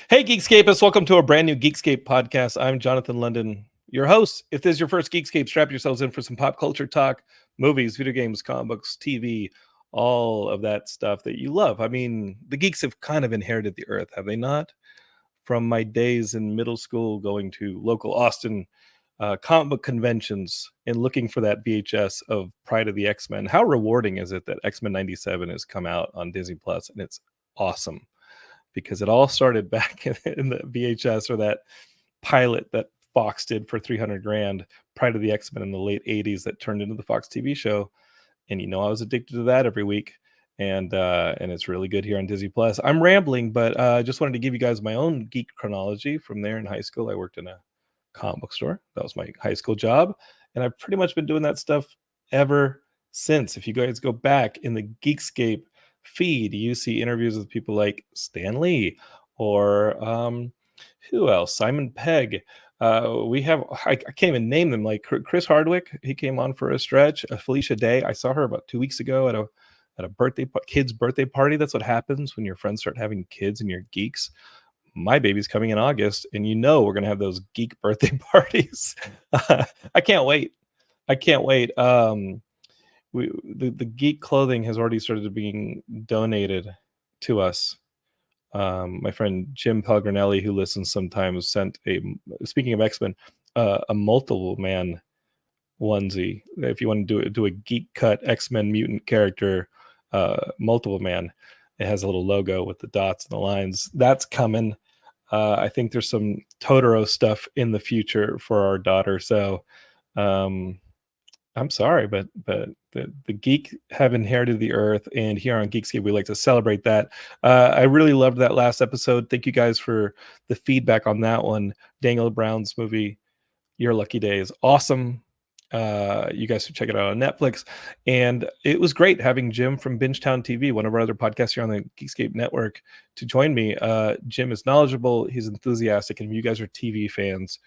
Hey, Geekscapists, welcome to a brand new Geekscape podcast. I'm Jonathan London, your host. If this is your first Geekscape, strap yourselves in for some pop culture talk, movies, video games, comic books, TV, all of that stuff that you love. I mean, the geeks have kind of inherited the earth, have they not? From my days in middle school going to local Austin comic book conventions and looking for that VHS of Pride of the X-Men. How rewarding is it that X-Men 97 has come out on Disney Plus and it's awesome? Because it all started back in the VHS or that pilot that Fox did for 300 grand, Pride of the X-Men in the late 80s that turned into the Fox TV show. And I was addicted to that every week. And it's really good here on Disney Plus. I'm rambling, but I just wanted to give you guys my own geek chronology. From there in high school, I worked in a comic book store. That was my high school job. And I've pretty much been doing that stuff ever since. If you guys go back in the Geekscape feed, you see interviews with people like Stan Lee or who else? Simon Pegg. We have I can't even name them. Like Chris Hardwick, he came on for a stretch. Felicia Day, I saw her about 2 weeks ago at a kid's birthday party. That's what happens when your friends start having kids and you're geeks. My baby's coming in August, and we're gonna have those geek birthday parties. I can't wait. The geek clothing has already started being donated to us. My friend Jim Pellegrinelli, who listens sometimes, sent speaking of X-Men, a multiple man onesie. If you want to do a geek cut X-Men mutant character, multiple man, it has a little logo with the dots and the lines. That's coming. I think there's some Totoro stuff in the future for our daughter. So I'm sorry, but the geek have inherited the earth, and here on Geekscape, we like to celebrate that. I really loved that last episode. Thank you guys for the feedback on that one. Daniel Brown's movie, Your Lucky Day, is awesome. You guys should check it out on Netflix. And it was great having Jim from BingetownTV, one of our other podcasts here on the Geekscape network, to join me. Jim is knowledgeable. He's enthusiastic. And if you guys are TV fans,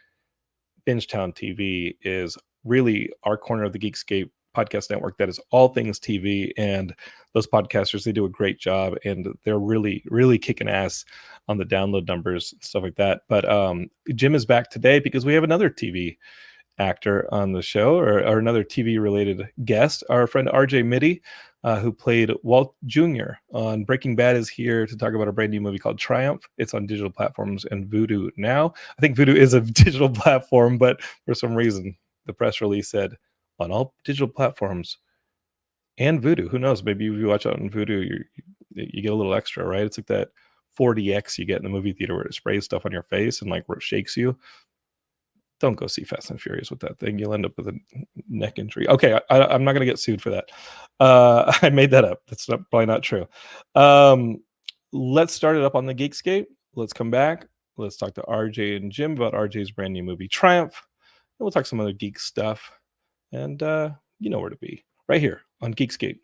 BingetownTV is really our corner of the Geekscape podcast network that is all things TV. And those podcasters, they do a great job, and they're really, really kicking ass on the download numbers and stuff like that. But Jim is back today because we have another TV actor on the show, or another TV related guest. Our friend RJ Mitte, who played Walt Jr. on Breaking Bad, is here to talk about a brand new movie called Triumph. It's on digital platforms and Vudu now. I think Vudu is a digital platform, but for some reason the press release said on all digital platforms and Vudu. Who knows? Maybe if you watch out on Vudu, you get a little extra, right? It's like that 4DX you get in the movie theater where it sprays stuff on your face and like where it shakes you. Don't go see Fast and Furious with that thing. You'll end up with a neck injury. Okay, I'm not going to get sued for that. I made that up. That's probably not true. Let's start it up on the Geekscape. Let's come back. Let's talk to RJ and Jim about RJ's brand new movie, Triumph. And we'll talk some other geek stuff. And you know where to be. Right here on Geekscape.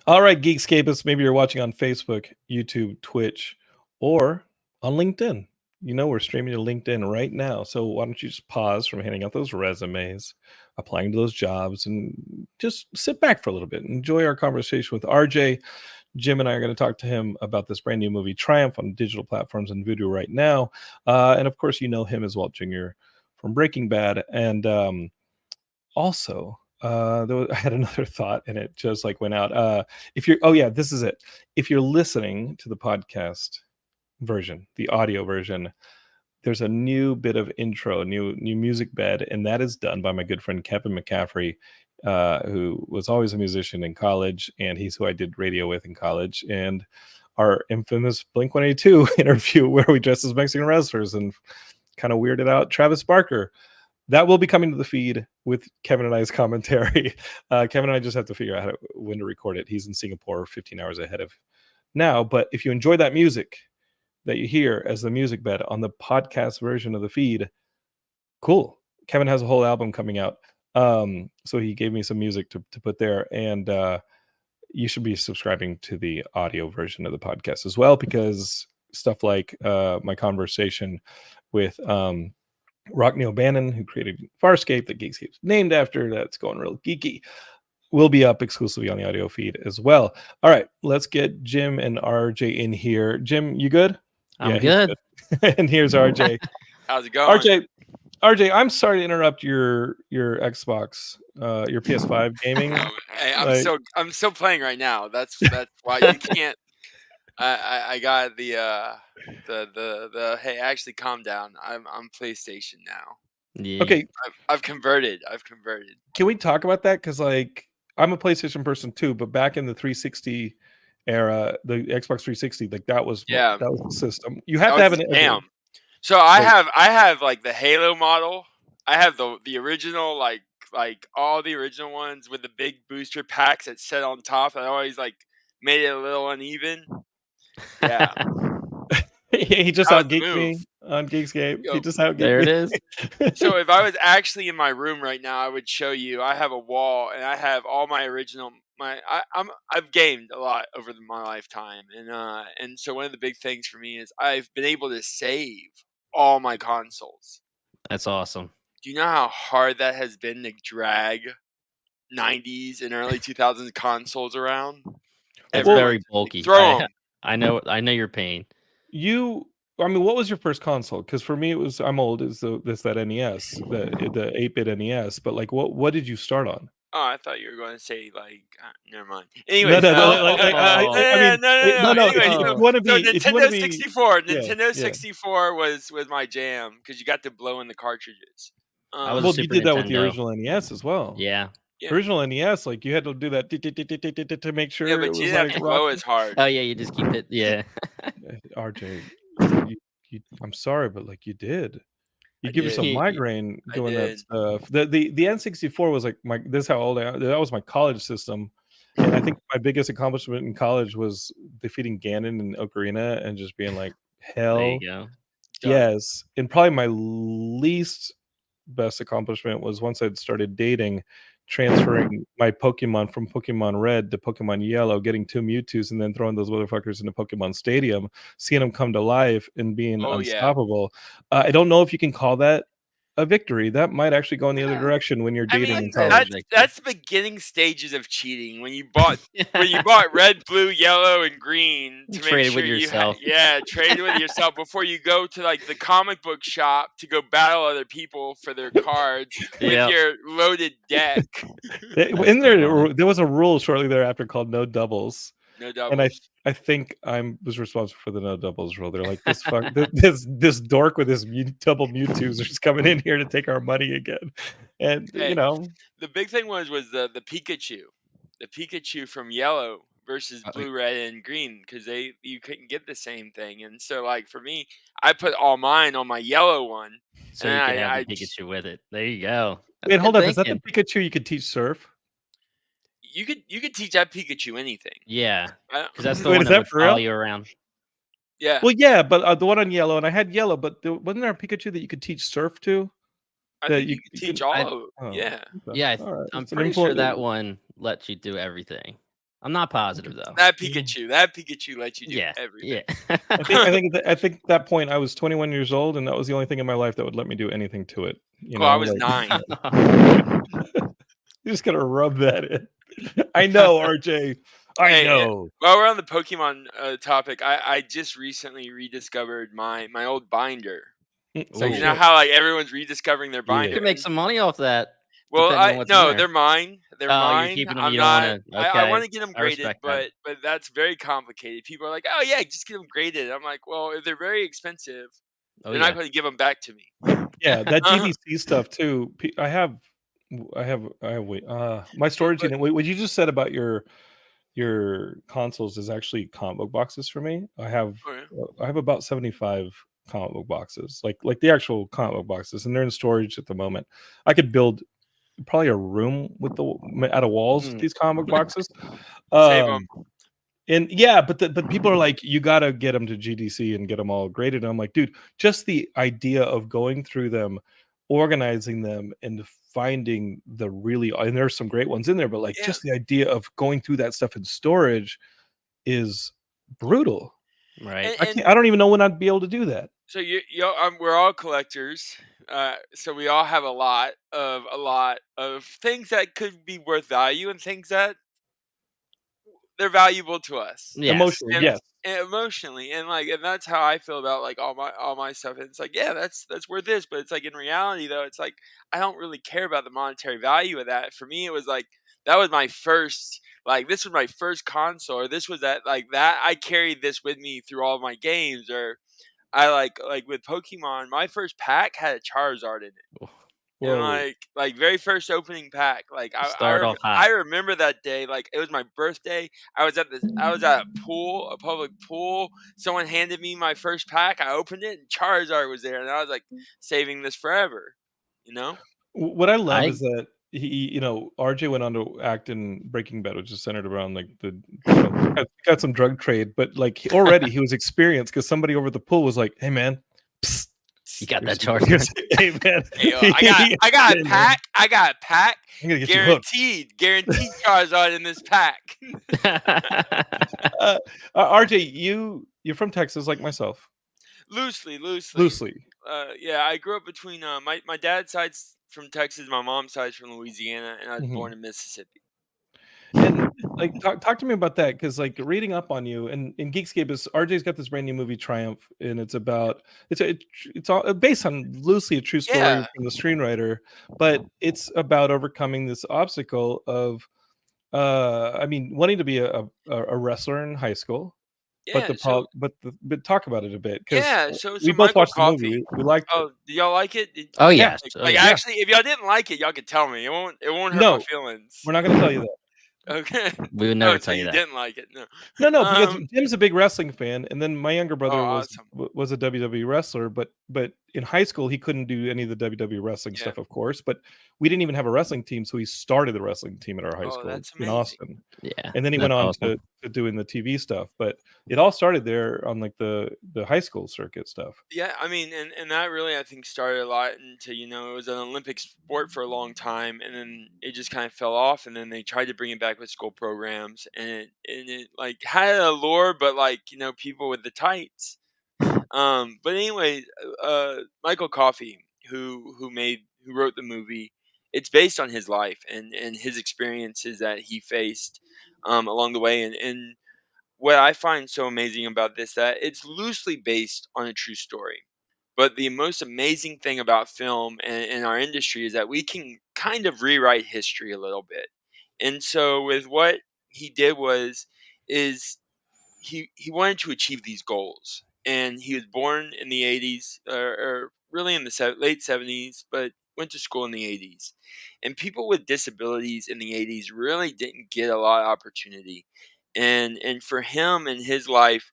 All right, Geekscapists, maybe you're watching on Facebook, YouTube, Twitch, or on LinkedIn. We're streaming to LinkedIn right now. So why don't you just pause from handing out those resumes, applying to those jobs, and just sit back for a little bit and enjoy our conversation with RJ. Jim and I are going to talk to him about this brand new movie, Triumph, on digital platforms and Vudu right now. And of course, you know him as Walt Jr. from Breaking Bad. And also, I had another thought and it just went out. This is it. If you're listening to the podcast version, the audio version, there's a new bit of intro, new music bed, and that is done by my good friend Kevin McCaffrey. who was always a musician in college, and he's who I did radio with in college. And our infamous Blink-182 interview where we dressed as Mexican wrestlers and kind of weirded out Travis Barker. That will be coming to the feed with Kevin and I's commentary. Kevin and I just have to figure out when to record it. He's in Singapore 15 hours ahead of now. But if you enjoy that music that you hear as the music bed on the podcast version of the feed, cool. Kevin has a whole album coming out. So he gave me some music to put there. And you should be subscribing to the audio version of the podcast as well, because stuff like my conversation with Rockney O'Bannon, who created Farscape, that Geekscape's named after, that's going real geeky, will be up exclusively on the audio feed as well. All right, let's get Jim and RJ in here. Jim, you good? I'm good. And here's RJ. How's it going? RJ, I'm sorry to interrupt your Xbox, your PS5 gaming. Hey, I'm still playing right now. That's why you can't. I got the hey, actually calm down. I'm PlayStation now. Yeah. Okay. I've converted. Can we talk about that? Because like I'm a PlayStation person too, but back in the 360 era, the Xbox 360, like that was the system. You have to have an damn. So I have like the Halo model. I have the original like all the original ones with the big booster packs that set on top. I always like made it a little uneven. Yeah. He just outgeeked me on Geekscape. Yo, he just outgeeked there me. It is. So if I was actually in my room right now, I would show you. I have a wall, and I have all my original. I've gamed a lot over my lifetime, and so one of the big things for me is I've been able to save all my consoles. That's awesome. Do you know how hard that has been to drag 90s and early 2000s consoles around? It's very bulky. Throw them. I know your pain. What was your first console? Because for me, I'm old. That NES, the 8-bit NES. But like, what did you start on? Oh, I thought you were going to say like, never mind. Anyway, Nintendo 64. Nintendo 64 was my jam because you got to blow in the cartridges. You did that with the original NES as well. Yeah. Original NES, like you had to do that to make sure. Yeah, but you didn't have to blow as hard. Oh yeah, you just keep it. Yeah. RJ, I'm sorry, but like you did. You give yourself migraine doing that stuff. The N64 was like this is how old that was my college system. And I think my biggest accomplishment in college was defeating Ganon in Ocarina and just being like, hell there you go. Yes. And probably my least best accomplishment was once I'd started dating, transferring my Pokemon from Pokemon Red to Pokemon Yellow, getting 2 Mewtwo's, and then throwing those motherfuckers into Pokemon Stadium, seeing them come to life and being unstoppable. Yeah. I don't know if you can call that a victory. That might actually go in the other direction when you're dating in college. That's the beginning stages of cheating. When you bought red, blue, yellow, and green to make sure you traded with yourself before you go to like the comic book shop to go battle other people for their cards with your loaded deck. There was a rule shortly thereafter called no doubles. No doubles. And I think I was responsible for the no doubles rule. They're like, this dork with his double Mewtwo's are just coming in here to take our money again. And the big thing was the Pikachu, from Yellow versus Blue, Red, and Green, because you couldn't get the same thing. And so like for me, I put all mine on my yellow one, so you can have the Pikachu with it. There you go. Wait, hold up. Is that the Pikachu you could teach surf? You could teach that Pikachu anything. Yeah, because that's the one that would follow you around. Yeah. Well, yeah, but the one on yellow, and I had yellow, but wasn't there a Pikachu that you could teach surf to? I think you could teach all of it. Yeah. I'm pretty sure that one lets you do everything. I'm not positive though. That Pikachu lets you do everything. Yeah. I think at that point I was 21 years old, and that was the only thing in my life that would let me do anything to it. I was 9. You just gotta rub that in. I know, RJ. I know. While we're on the Pokemon topic, I just recently rediscovered my old binder. So you know how like everyone's rediscovering their binder. You can make some money off that. Well, they're mine. They're mine. I'm not. I want to get them graded, but that's very complicated. People are like, "Oh yeah, just get them graded." I'm like, "Well, if they're very expensive, they're not going to give them back to me." Yeah, that GBC stuff too. I have I have wait. My storage unit. What you just said about your consoles is actually comic book boxes for me. I have about 75 comic book boxes, like the actual comic book boxes, and they're in storage at the moment. I could build probably a room with out of walls with these comic book boxes. Save them. And yeah, but people are like, you got to get them to GDC and get them all graded. And I'm like, dude, just the idea of going through them, organizing them, and finding the really, and there's some great ones in there, but like just the idea of going through that stuff in storage is brutal. Right. I don't even know when I'd be able to do that. So we're all collectors. So we all have a lot of things that could be worth value and things that they're valuable to us. Yes. Emotionally, yes. And emotionally, and that's how I feel about like all my stuff. And it's like, yeah, that's worth this, but it's like in reality though, it's like I don't really care about the monetary value of that. For me, it was like that was my first, like this was my first console, or this was that I carried this with me through all of my games, or I like with Pokemon, my first pack had a Charizard in it. And like very first opening pack, like I remember that day, like it was my birthday. I was at a pool, a public pool. Someone handed me my first pack. I opened it, and Charizard was there, and I was like, saving this forever. You know. What I love is that he, RJ went on to act in Breaking Bad, which is centered around like got some drug trade, but like already he was experienced because somebody over the pool was like, "Hey man, psst, you got that Charizard." Hey man, I got a pack. I got a pack. I'm gonna get guaranteed Charizard in this pack. RJ, you're from Texas, like myself. Loosely. Yeah, I grew up between my dad's side's from Texas, my mom's side's from Louisiana, and I was born in Mississippi. And like talk to me about that, because like reading up on you and in Geekscape is RJ's got this brand new movie Triumph, and it's about it's all based on loosely a true story from the screenwriter, but it's about overcoming this obstacle of wanting to be a wrestler in high school. Yeah, but talk about it a bit, because so we both Michael watched Coffey. the movie. We liked it. Did y'all like it? Oh yeah. Actually, if y'all didn't like it, y'all could tell me. It won't hurt my feelings. We're not going to tell you that. Okay. We would never tell you that. Didn't like it. No, because Jim's a big wrestling fan, and then my younger brother was a WWE wrestler, but in high school he couldn't do any of the WWE wrestling stuff, of course. But we didn't even have a wrestling team, so he started the wrestling team at our high school in Austin. Yeah, and then he went on to doing the TV stuff. But it all started there on like the high school circuit stuff. Yeah, I mean, and that really I think started a lot into it was an Olympic sport for a long time, and then it just kind of fell off, and then they tried to bring it back with school programs, and it like had a allure, but like people with the tights. But anyway, Michael Coffey, who wrote the movie, it's based on his life and his experiences that he faced along the way, and what I find so amazing about this, that it's loosely based on a true story. But the most amazing thing about film and our industry is that we can kind of rewrite history a little bit. And so with what he did is he wanted to achieve these goals. And he was born in the 80s, or really in the late 70s, but went to school in the 80s. And people with disabilities in the 80s really didn't get a lot of opportunity. And for him and his life,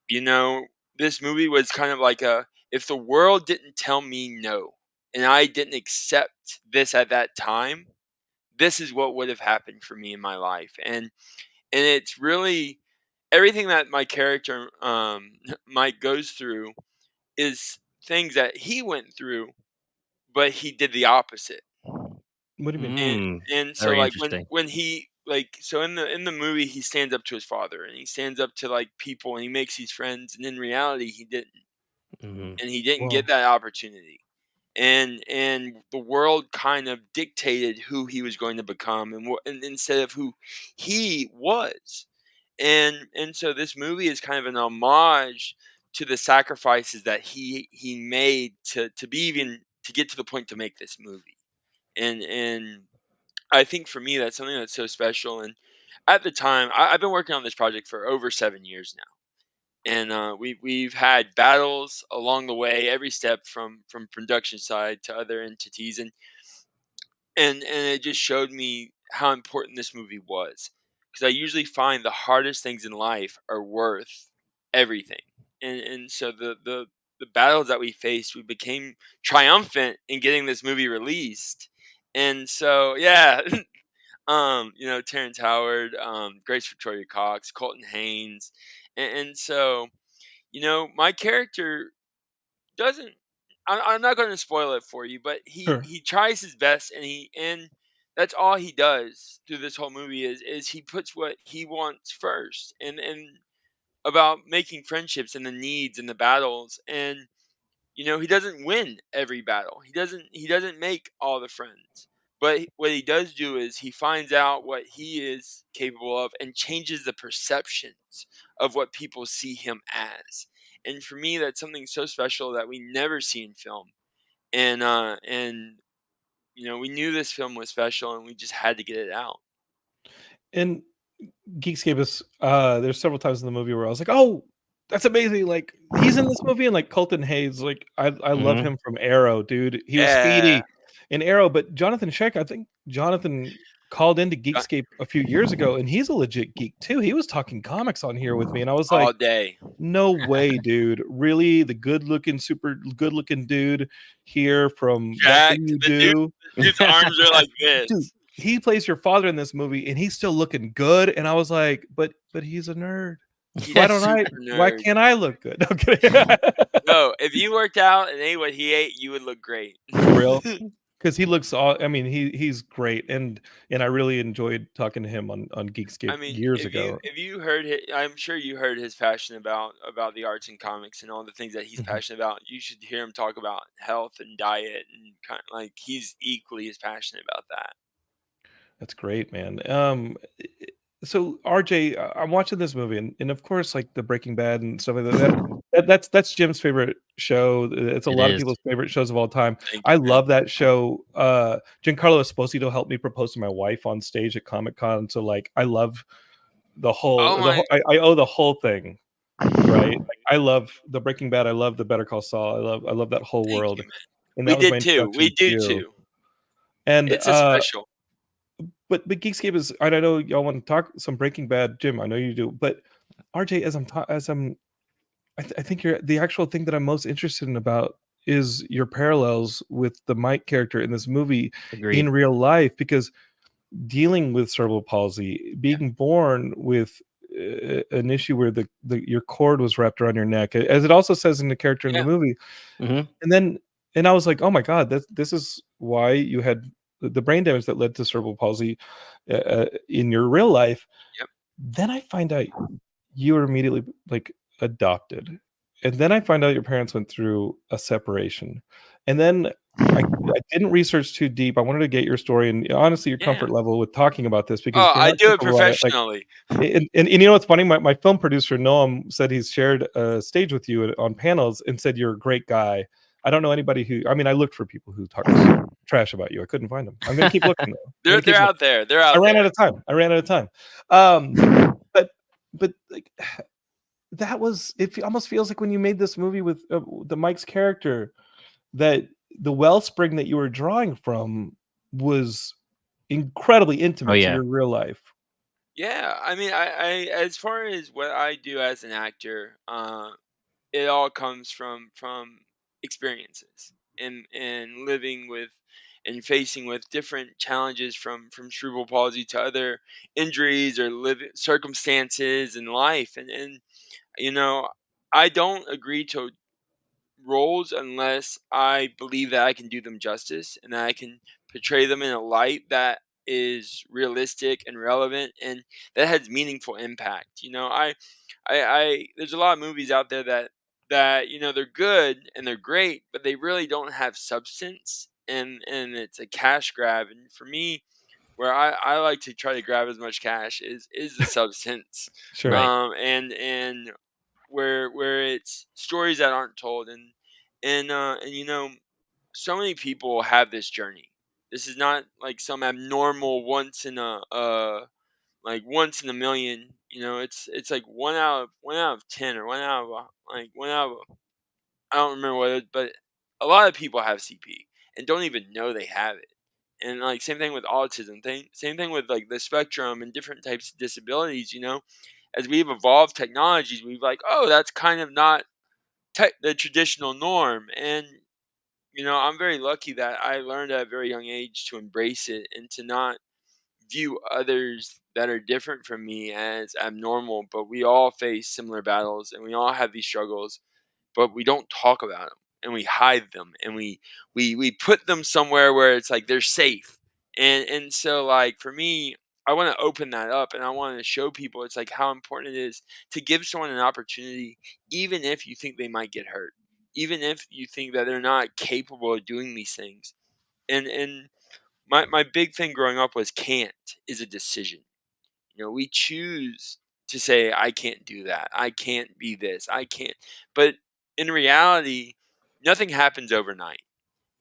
this movie was kind of like if the world didn't tell me no, and I didn't accept this at that time, this is what would have happened for me in my life. And it's really everything that my character Mike goes through is things that he went through, but he did the opposite. What do you mean? And so like when he so in the movie he stands up to his father, and he stands up to like people, and he makes these friends, and in reality he didn't. And he didn't get that opportunity. And the world kind of dictated who he was going to become, and instead of who he was. And so this movie is kind of an homage to the sacrifices that he made to get to the point to make this movie. And I think for me that's something that's so special. And at the time, I've been working on this project for over 7 years now. And we've had battles along the way, every step from production side to other entities. And and it just showed me how important this movie was, because I usually find the hardest things in life are worth everything, and so the battles that we faced, we became triumphant in getting this movie released, and so yeah. Terrence Howard, Grace Victoria Cox, Colton Haynes, and so my character doesn't. I'm not going to spoil it for you, but Sure. he tries his best, and that's all he does through this whole movie is he puts what he wants first, and about making friendships and the needs and the battles, and he doesn't win every battle. He doesn't make all the friends. But what he does do is he finds out what he is capable of and changes the perceptions of what people see him as. And for me, that's something so special that we never see in film. And we knew this film was special, and we just had to get it out. And Geekscape is there's several times in the movie where I was like, "Oh, that's amazing!" Like he's in this movie, and like Colton Hayes, like I love him from Arrow, dude. He was Yeah. Speedy in Arrow, but Jonathan Sheck, I think Jonathan called into Geekscape a few years ago, and he's a legit geek too. He was talking comics on here with me, and I was All like, day. "No way, dude! Really, the good-looking, super good-looking dude here from What Do Jack, You the dude, Do?" the dude's arms are like Dude, this. he plays your father in this movie, and he's still looking good. And I was like, but he's a nerd. He's Why a don't I? super Why nerd. can't I look good? Okay, No, if you worked out and ate what he ate, you would look great. for real, because he looks all. I mean, he's great, and I really enjoyed talking to him on I Geekscape mean, years if you ago. if you heard I'm sure you heard his passion about the arts and comics and all the things that he's Mhm. passionate about. You should hear him talk about health and diet, and kind of like he's equally as passionate about that. That's great, man. So RJ, I'm watching this movie, and of course, like the Breaking Bad and stuff like that's Jim's favorite show. It's a It lot of is. people's favorite shows of all time. Thank I you, man. love that show. Giancarlo Esposito helped me propose to my wife on stage at Comic Con. So like, I love Oh my, I owe the whole thing, right? Like, I love the Breaking Bad. I love the Better Call Saul. I love that whole thank world, you, man. and We that was my did too. We introduction to do you. too. And It's a special. but Geekscape is, and I know y'all want to talk some Breaking Bad, Jim. I know you do, but RJ, I think you're the actual thing that I'm most interested in about is your parallels with the Mike character in this movie in Agreed. real life, because dealing with cerebral palsy, Yeah. being born with an issue where your cord was wrapped around your neck, as it also says in the character in the Yeah. movie, Mhm. and I was like, oh my god, this is why you had the brain damage that led to cerebral palsy in your real life. Yep. Then I find out you were immediately like adopted, and then I find out your parents went through a separation, and then I didn't research too deep. I wanted to get your story and honestly your Yeah. comfort level with talking about this, because Oh, if you're I not do it comfortable about it, like, professionally. and you know what's funny? My film producer Noam said he's shared a stage with you on panels and said you're a great guy. I don't know anybody who. I mean, I looked for people who talk trash about you. I couldn't find them. I'm gonna keep looking though. I'm gonna keep They're looking. out there. They're out I ran there. out of time. But like that was it. Almost feels like when you made this movie with the Mike's character, that the wellspring that you were drawing from was incredibly Oh intimate to yeah. your real life. Yeah, I mean, I as far as what I do as an actor, it all comes from experiences and living with and facing with different challenges from cerebral palsy to other injuries or living circumstances in life, and you know, I don't agree to roles unless I believe that I can do them justice and that I can portray them in a light that is realistic and relevant and that has meaningful impact. I there's a lot of movies out there that they're good and they're great, but they really don't have substance, and it's a cash grab. And for me, where I like to try to grab as much cash is the substance, Sure. Right. and where it's stories that aren't told, and so many people have this journey. This is not like some abnormal once in a million. It's like one out of 10 or one out of I don't remember what it is, but a lot of people have CP and don't even know they have it. And like same thing with autism, same thing with like the spectrum and different types of disabilities. As we've evolved technologies, we've like, oh, that's kind of not the traditional norm. And I'm very lucky that I learned at a very young age to embrace it and to not view others that are different from me as abnormal. But we all face similar battles and we all have these struggles, but we don't talk about them and we hide them and we put them somewhere where it's like they're safe. And so like for me, I want to open that up and I want to show people it's like how important it is to give someone an opportunity, even if you think they might get hurt, even if you think that they're not capable of doing these things. And my big thing growing up was can't is a decision. We choose to say, I can't do that. I can't be this. I can't. But in reality, nothing happens overnight.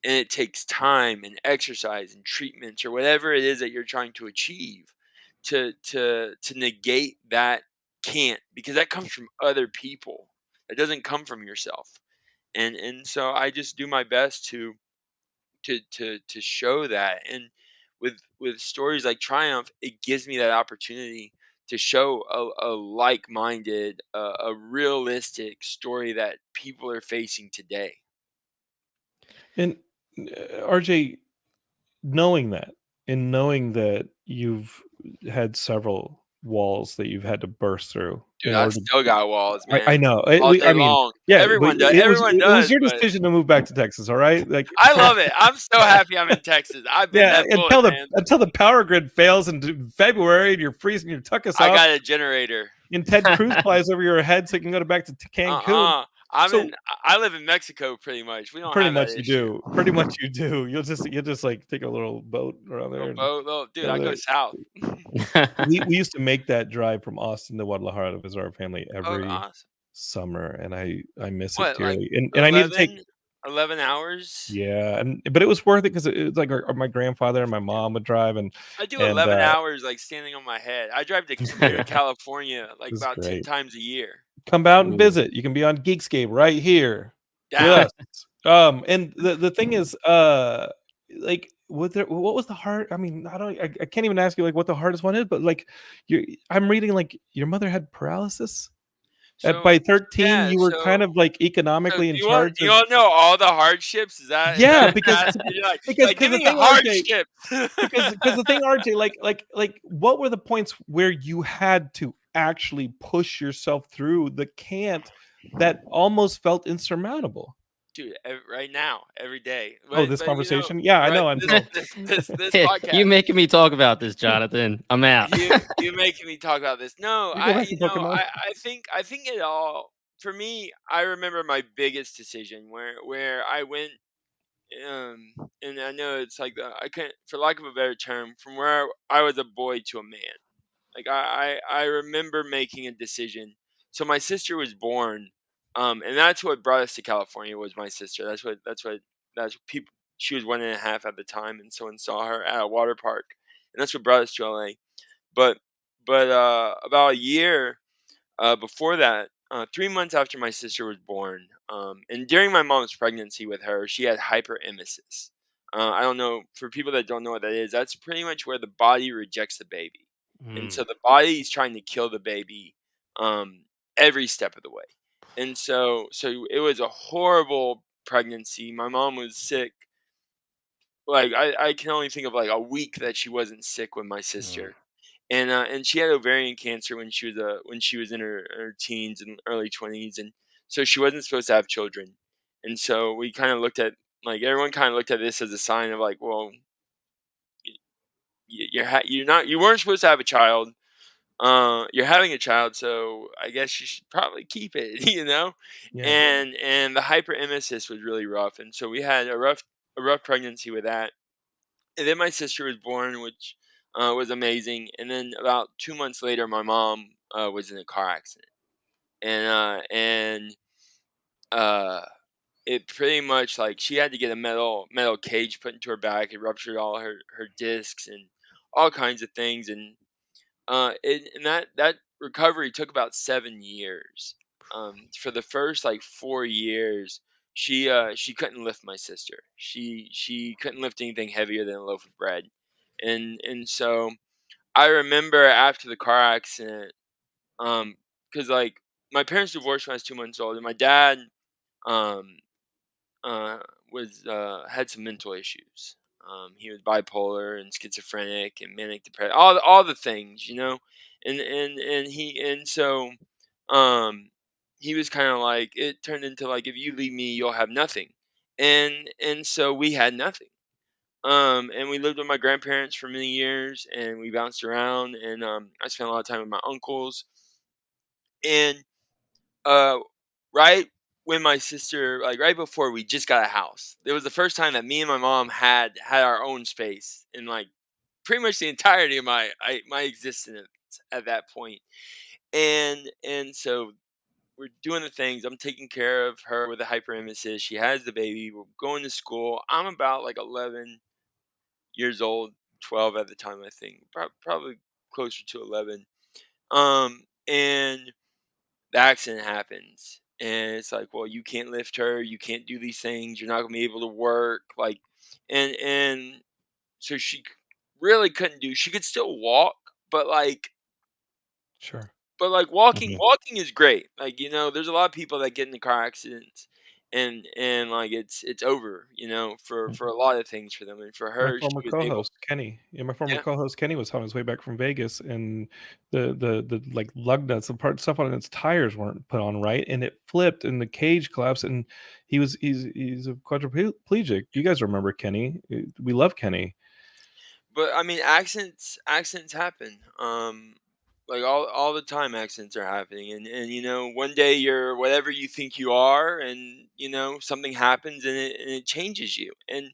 And it takes time and exercise and treatments or whatever it is that you're trying to achieve to negate that can't, because that comes from other people. It doesn't come from yourself. And so I just do my best to show that. And with stories like Triumph, it gives me that opportunity to show a like-minded, a realistic story that people are facing today. And RJ, knowing that, and knowing that you've had several walls that you've had to burst through Dude, in I order to, still got walls, man. I know. All day I mean, long. yeah, Everyone but does. Everyone it was does. your But decision to move back to Texas, all right? Like, I love it. I'm so happy I'm in Texas. I've been yeah, that bullet, man. until the power grid fails in February and you're freezing your tuckus I off, got a generator. and Ted Cruz flies over your head so you can go back to Cancun. So I live in Mexico pretty much. We don't pretty have that much you issue. do. Pretty much you do. You'll just like take a little boat around there. Dude, I go south. We used to make that drive from Austin to Guadalajara to visit our family Oh, every awesome. summer, and I miss it What, like dearly. And I need to take 11 hours? yeah, but it was worth it because it's like my grandfather and my mom would drive, and I do and 11 hours like standing on my head. I drive to near California like it's about 10 great. times a year. Come out and Ooh. visit. You can be on Geekscape right here with Down. us. And the thing is, like, what was the hard? I mean, I can't even ask you like what the hardest one is, but like, I'm reading like your mother had paralysis. So By 13, yeah, you were kind of like so economically in do you want charge do you of. want to know all the hardships? Is that Yeah, what you're asking? You're like because give the me thing, RJ, hardships. because the thing, RJ, like, what were the points where you had to actually push yourself through the can't that almost felt insurmountable? Dude, right now, every day. Oh, But this but conversation? Yeah, I right, know. this You podcast. making me talk about this, Jonathan. I'm out. You making me talk about this. No, You go back to Pokemon. I think it all for me. I remember my biggest decision where I went, and I know it's like I can't, for lack of a better term, from where I was a boy to a man. Like I remember making a decision. So my sister was born, and that's what brought us to California. Was my sister. That's what people. She was 1.5 at the time, and someone saw her at a water park, and that's what brought us to LA. But about a year before that, 3 months after my sister was born, and during my mom's pregnancy with her, she had hyperemesis. I don't know, for people that don't know what that is. That's pretty much where the body rejects the baby, and so the body is trying to kill the baby every step of the way. And so it was a horrible pregnancy. My mom was sick. Like I can only think of like a week that she wasn't sick with my sister, and she had ovarian cancer when she was in her teens and early 20s, and so she wasn't supposed to have children. And so we kind of looked at, like, everyone kind of looked at this as a sign of like, well, you weren't supposed to have a child. You're having a child, so I guess you should probably keep it, you know. Yeah. And the hyperemesis was really rough, and so we had a rough pregnancy with that. And then my sister was born, which was amazing. And then about 2 months later, my mom was in a car accident, and uh, it pretty much, like, she had to get a metal cage put into her back. It ruptured all her discs and all kinds of things, and that recovery took about 7 years. For the first like 4 years, she couldn't lift my sister. She couldn't lift anything heavier than a loaf of bread. And so I remember after the car accident, because like my parents divorced when I was 2 months old, and my dad um uh was had some mental issues. He was bipolar and schizophrenic and manic depressed, all the things, and so um he was kind of like, it turned into like, if you leave me, you'll have nothing, and so we had nothing. And we lived with my grandparents for many years, and we bounced around, and I spent a lot of time with my uncles. And uh, right when my sister, like right before we just got a house, it was the first time that me and my mom had our own space in like pretty much the entirety of my existence at that point. And so we're doing the things. I'm taking care of her with a hyperemesis. She has the baby. We're going to school. I'm about like 11 years old, 12 at the time, I think, probably closer to 11. And the accident happens, and it's like, well, you can't lift her, you can't do these things, you're not gonna be able to work, like, and so really couldn't do. She could still walk, but Sure. Mhm. walking is great. Like, there's a lot of people that get into car accidents, and like it's over, for a lot of things for them, and for My her, she former was able. co-host, Kenny. Yeah, my former Yeah. co-host, Kenny, was on his way back from Vegas, and the like lug nuts and part stuff on its tires weren't put on right, and it flipped, and the cage collapsed, and he's a quadriplegic. You guys remember Kenny? We love Kenny. But I mean, accidents happen. Like all the time, accidents are happening, and one day you're whatever you think you are, and something happens, and it changes you. And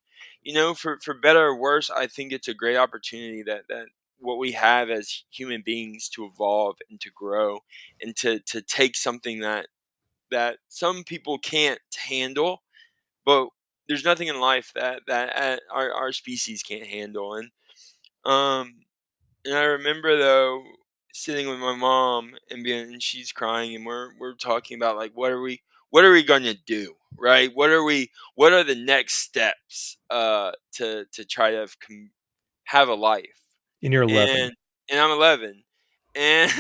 for better or worse, I think it's a great opportunity that what we have as human beings to evolve and to grow, and to take something that some people can't handle, but there's nothing in life that our species can't handle. Um, and I remember though sitting with my mom and she's crying, and we're talking about like, what are we gonna do, right? What are the next steps to try to have a life. And you're 11. And I'm 11. And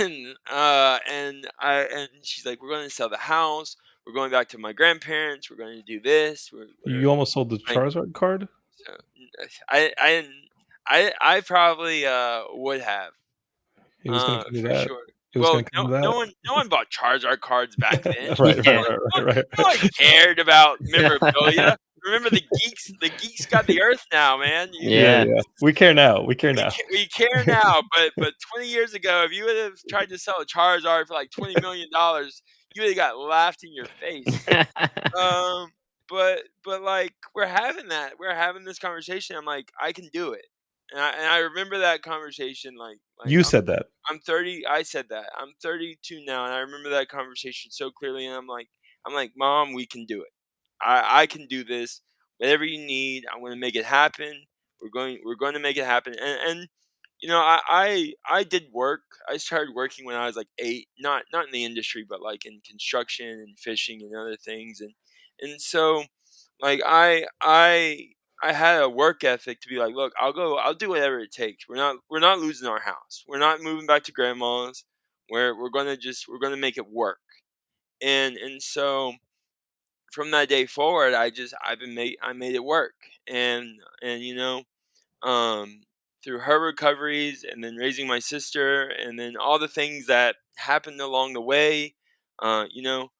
she's like, we're going to sell the house, we're going back to my grandparents, we're going to do this, You almost sold the like, Charizard card? so I probably would have, It was gonna come to for that. sure. It was Well, gonna come no to no that. one no one bought Charizard cards back then. Right, No right, Yeah. one right, no one right, no one right. cared about memorabilia. Remember the geeks got the earth now, man. Yeah, Yeah. yeah. We care now. We care now. We care now, but 20 years ago, if you would have tried to sell a Charizard for like $20 million, you would have got laughed in your face. Um, but like we're having this conversation. I'm like, I can do it, and I remember that conversation. Like You said that. I'm 30. I said that I'm 32 now, and I remember that conversation so clearly. And I'm like, Mom, we can do it. I can do this. Whatever you need, I'm going to make it happen. We're going to make it happen. And I did work. I started working when I was like 8, not in the industry, but like in construction and fishing and other things. And so like I had a work ethic to be like, look, I'll do whatever it takes. We're not losing our house. We're not moving back to grandma's. We're gonna make it work. And so from that day forward, I made it work. And um, through her recoveries, and then raising my sister, and then all the things that happened along the way. You know,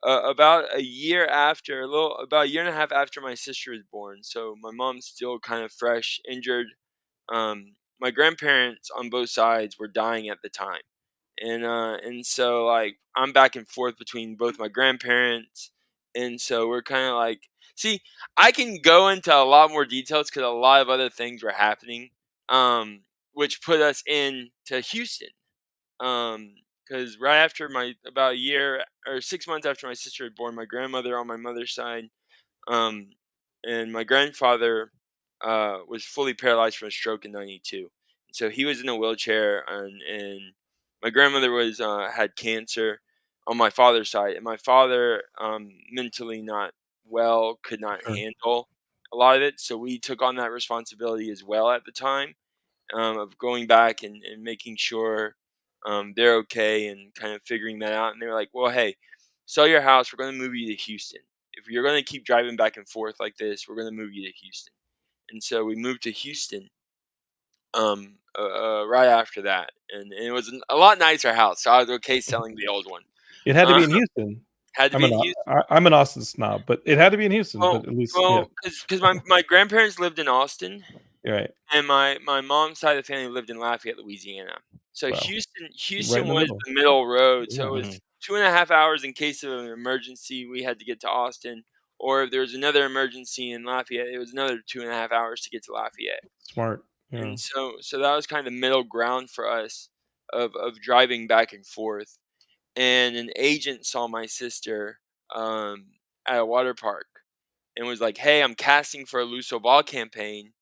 about about a year and a half after my sister was born, so my mom's still kind of fresh, injured. My grandparents on both sides were dying at the time, and so like I'm back and forth between both my grandparents, and so we're kind of like, see, I can go into a lot more details because a lot of other things were happening, which put us into Houston, because right after about a year or 6 months after my sister had born, my grandmother on my mother's side, um, and my grandfather was fully paralyzed from a stroke in '92. So he was in a wheelchair, and my grandmother was had cancer on my father's side, and my father mentally not well could not handle a lot of it. So we took on that responsibility as well at the time, of going back and making sure they're okay and kind of figuring that out. And they were like, well, hey, sell your house. We're going to move you to Houston. If you're going to keep driving back and forth like this, we're going to move you to Houston. And so we moved to Houston right after that. And it was a lot nicer house. So I was okay selling the old one. It had to be in Houston. Had to be in Houston. I'm an Austin snob, but it had to be in Houston. Well, but at least, because my grandparents lived in Austin. Right. And my mom's side of the family lived in Lafayette, Louisiana. So Wow. Houston Right was the middle road. So it was 2.5 hours in case of an emergency. We had to get to Austin, or if there was another emergency in Lafayette, it was another 2.5 hours to get to Lafayette. Smart. Yeah. And so that was kind of the middle ground for us of driving back and forth. And an agent saw my sister at a water park and was like, "Hey, I'm casting for a Luso Ball campaign.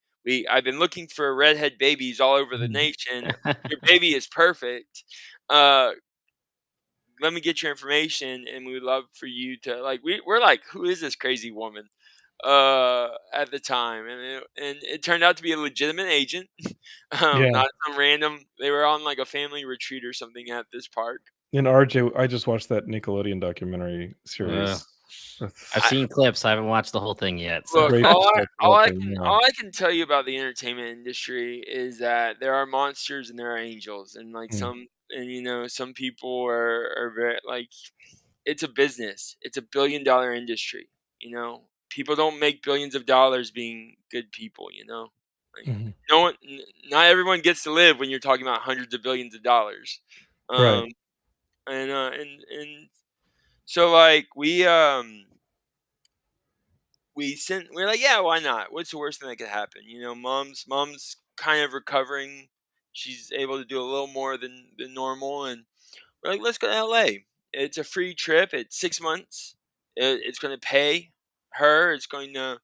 I've been looking for redhead babies all over the nation. Your baby is perfect. Let me get your information, and we would love for you to like." We're like, "Who is this crazy woman?" At the time, and it turned out to be a legitimate agent, not some random. They were on like a family retreat or something at this park. And RJ, I just watched that Nickelodeon documentary series. I've seen clips. I haven't watched the whole thing yet. So. Look, all I can tell you about the entertainment industry is that there are monsters and there are angels, and like some people are very like, it's a business. It's a $1 billion industry. People don't make billions of dollars being good people. Like, not everyone gets to live when you're talking about hundreds of billions of dollars. Right. And so like we're like, yeah, why not? What's the worst thing that could happen? Mom's kind of recovering. She's able to do a little more than normal, and we're like, let's go to LA. It's a free trip. It's 6 months. It's going to pay her. It's going to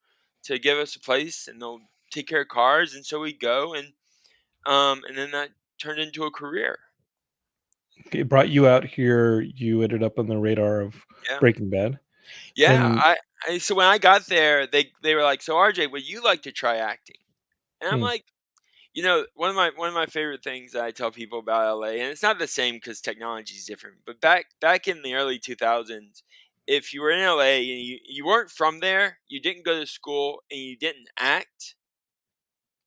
give us a place, and they'll take care of cars. And so we go, and then that turned into a career. It brought you out here. You ended up on the radar of Breaking Bad. Yeah, so when I got there, they were like, "So RJ, would you like to try acting?" And I'm like, one of my favorite things that I tell people about LA, and it's not the same because technology is different, but back in the early 2000s, if you were in LA and you weren't from there, you didn't go to school, and you didn't act,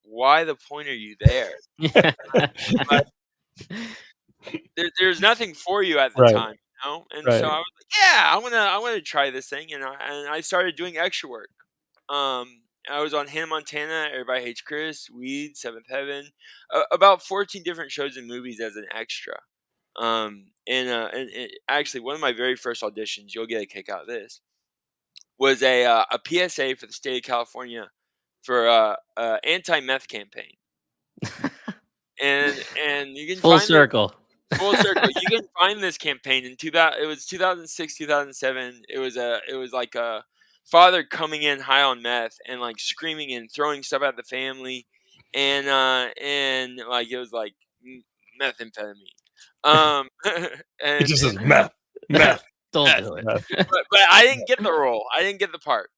why the point are you there? There's nothing for you at the time. And so I was like, yeah, I want to try this thing, and I started doing extra work. I was on Hannah Montana, Everybody Hates Chris, Weeds, Seventh Heaven, about 14 different shows and movies as an extra. And actually, one of my very first auditions, you'll get a kick out of this, was a PSA for the state of California for a anti-meth campaign. And you can full circle. Full circle. You can find this campaign in it was 2006, 2007. It was like a father coming in high on meth and like screaming and throwing stuff at the family, and like it was like methamphetamine. And it just says meth. Don't do it. But I didn't get the role. I didn't get the part.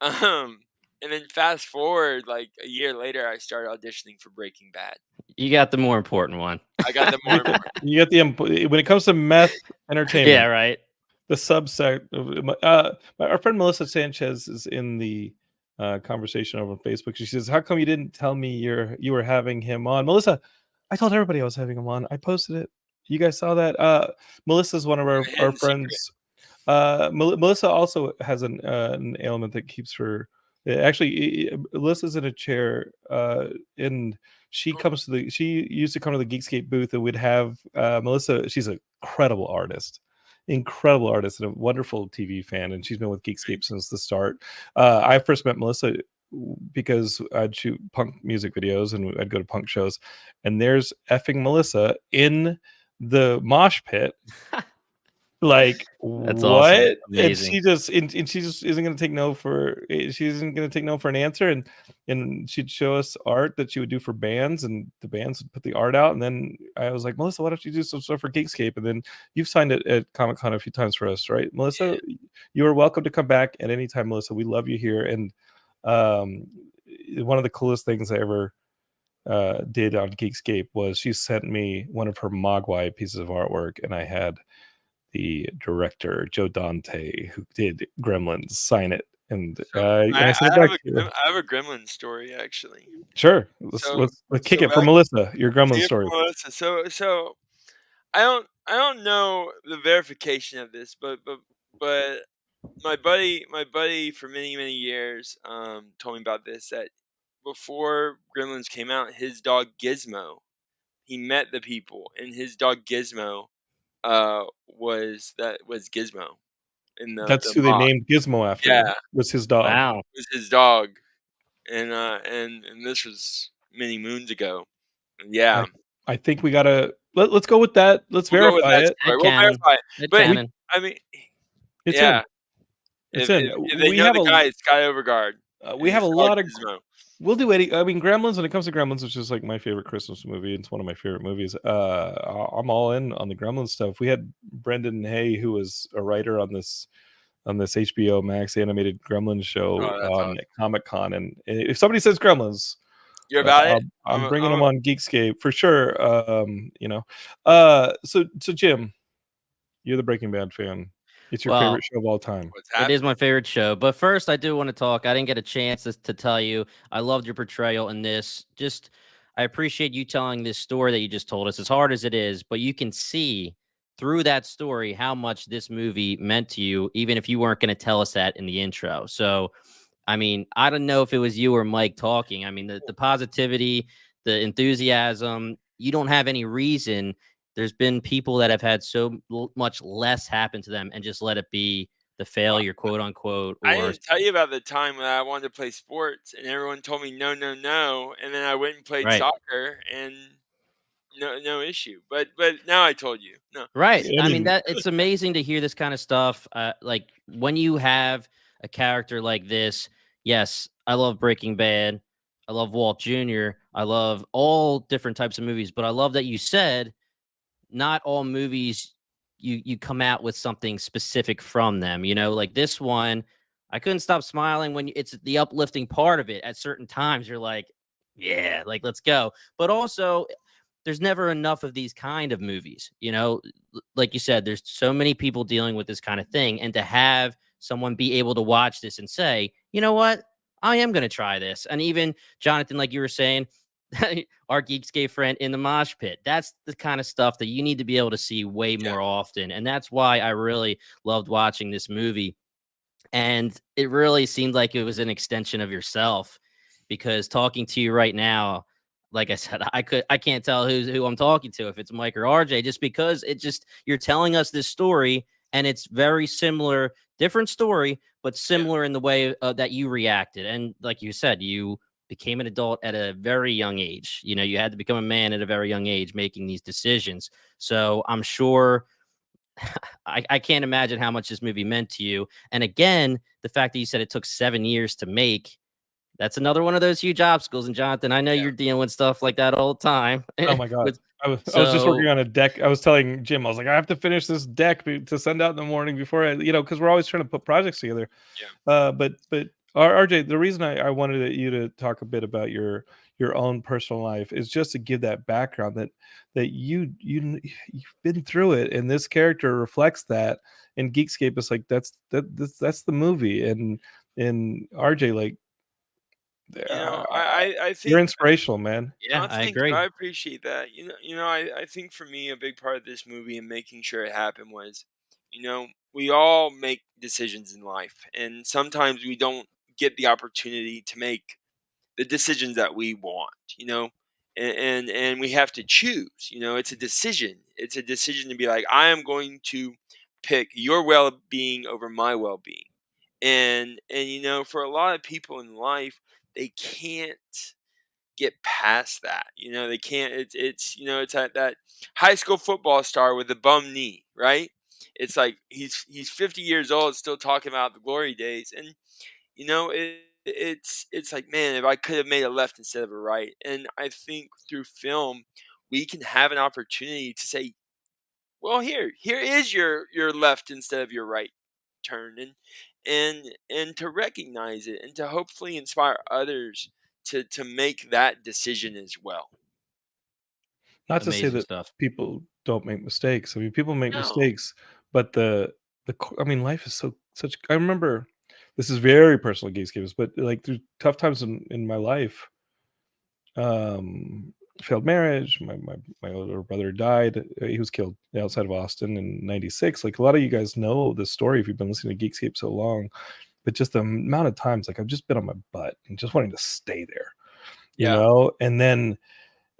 And then fast forward like a year later, I started auditioning for Breaking Bad. You got the more important one. I got the more important. You got when it comes to meth entertainment. Yeah, right. The subset. Our friend Melissa Sanchez is in the conversation over on Facebook. She says, "How come you didn't tell me you were having him on?" Melissa, I told everybody I was having him on. I posted it. You guys saw that. Melissa's one of our friends. Melissa also has an ailment that keeps her. Actually, Melissa's in a chair, and she used to come to the Geekscape booth, and we'd have Melissa. She's an incredible artist and a wonderful TV fan, and she's been with Geekscape since the start. I first met Melissa because I'd shoot punk music videos, and I'd go to punk shows, and there's effing Melissa in the mosh pit Like That's awesome. what? Amazing. And she just isn't going to take no for she isn't going to take no for an answer. And she'd show us art that she would do for bands, and the bands would put the art out. And then I was like, Melissa, why don't you do some stuff for Geekscape? And then you've signed it at Comic-Con a few times for us, right, Melissa? You are welcome to come back at any time, Melissa. We love you here. And one of the coolest things I ever did on Geekscape was she sent me one of her Mogwai pieces of artwork, and I had the director Joe Dante, who did Gremlins, sign it. And I sent it back to you. I have a Gremlin story actually. Sure, let's kick it for Melissa. Your Gremlin story. Melissa. So I don't know the verification of this, but my buddy for many years told me about this, that before Gremlins came out, his dog Gizmo, he met the people, and his dog Gizmo was Gizmo in That's who they named Gizmo after. Yeah, was his dog. Wow, it was his dog, and this was many moons ago. Yeah, I think we gotta let's go with that. Let's verify it. We'll verify it. But I mean, it's in. It's in. If they know the guy, it's Sky Overguard. We have a lot of. We'll do any. I mean, Gremlins. When it comes to Gremlins, which is like my favorite Christmas movie, it's one of my favorite movies. I'm all in on the Gremlins stuff. We had Brendan Hay, who was a writer on this HBO Max animated Gremlins show on Comic-Con, and if somebody says Gremlins, you're about it. I'm bringing them on Geekscape for sure. So Jim, you're the Breaking Bad fan. It's your favorite show of all time. It is my favorite show. But first, I do want to talk. I didn't get a chance to tell you. I loved your portrayal in this. I appreciate you telling this story that you just told us, as hard as it is. But you can see through that story how much this movie meant to you, even if you weren't going to tell us that in the intro. So, I mean, I don't know if it was you or Mike talking. I mean, the positivity, the enthusiasm, you don't have any reason. There's been people that have had so much less happen to them and just let it be the failure, quote unquote. I didn't tell you about the time when I wanted to play sports and everyone told me no, and then I went and played soccer and no issue. But now I told you no. Right. I mean, it's amazing to hear this kind of stuff. Like when you have a character like this. Yes, I love Breaking Bad. I love Walt Jr. I love all different types of movies, but I love that you said not all movies you come out with something specific from them. You know, like this one, I couldn't stop smiling when it's the uplifting part of it. At certain times, you're like, yeah, like let's go. But also, there's never enough of these kind of movies. You know, like you said, there's so many people dealing with this kind of thing, and to have someone be able to watch this and say, you know what, I am going to try this. And even Jonathan, like you were saying, our Geekscape friend in the mosh pit. That's the kind of stuff that you need to be able to see way more often. And that's why I really loved watching this movie. And it really seemed like it was an extension of yourself, because talking to you right now, like I said, I can't tell who I'm talking to, if it's Mike or RJ, just because you're telling us this story and it's very similar, different story, but similar in the way that you reacted. And like you said, you became an adult at a very young age. You know, you had to become a man at a very young age making these decisions. So I'm sure I can't imagine how much this movie meant to you. And again, the fact that you said it took 7 years to make, that's another one of those huge obstacles. And Jonathan, I know you're dealing with stuff like that all the time. Oh my God. I was just working on a deck. I was telling Jim, I was like, I have to finish this deck to send out in the morning before because we're always trying to put projects together. Yeah. But RJ, the reason I wanted you to talk a bit about your own personal life is just to give that background that you've been through it, and this character reflects that. And Geekscape is like that's the movie, and RJ, like, I think you're inspirational, man. Yeah, I agree. I appreciate that. I think for me, a big part of this movie and making sure it happened was, we all make decisions in life, and sometimes we don't get the opportunity to make the decisions that we want, and we have to choose. It's a decision. It's a decision to be like, I am going to pick your well-being over my well-being. And for a lot of people in life, they can't get past that. They can't. It's that high school football star with a bum knee, right? it's like he's 50 years old, still talking about the glory days, and it's like, man, if I could have made a left instead of a right. And I think through film, we can have an opportunity to say, well, here is your left instead of your right turn, and to recognize it, and to hopefully inspire others to make that decision as well. Not to say Amazing that stuff. people don't make mistakes. I mean, people make No. mistakes, but I mean, life is such. I remember this is very personal, Geekscape, but like through tough times in my life, um, failed marriage. My older brother died. He was killed outside of Austin in '96. Like a lot of you guys know this story if you've been listening to Geekscape so long, but just the amount of times like I've just been on my butt and just wanting to stay there, Yeah.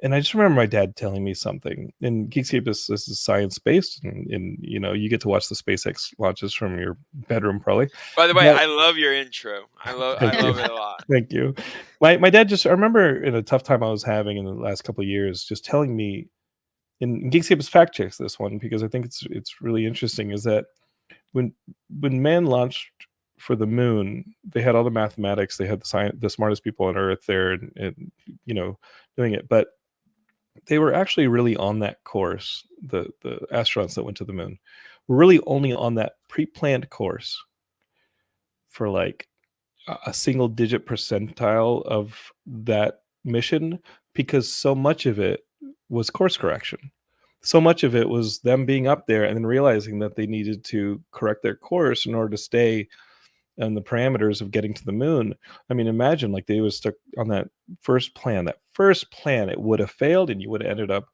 and I just remember my dad telling me something. And Geekscape this is science based, and you get to watch the SpaceX launches from your bedroom, probably. By the way, But I love your intro. I thank you, love it a lot. thank you. My dad I remember in a tough time I was having in the last couple of years, just telling me, and Geekscape has fact checks this one because I think it's really interesting. Is that when man launched for the moon, they had all the mathematics, they had the smartest people on Earth there, and doing it, but they were actually really on that course. The astronauts that went to the moon were really only on that pre-planned course for like a single digit percentile of that mission, because so much of it was course correction. So much of it was them being up there and then realizing that they needed to correct their course in order to stay and the parameters of getting to the moon. I mean, imagine like they was stuck on that first plan. That first plan, it would have failed, and you would have ended up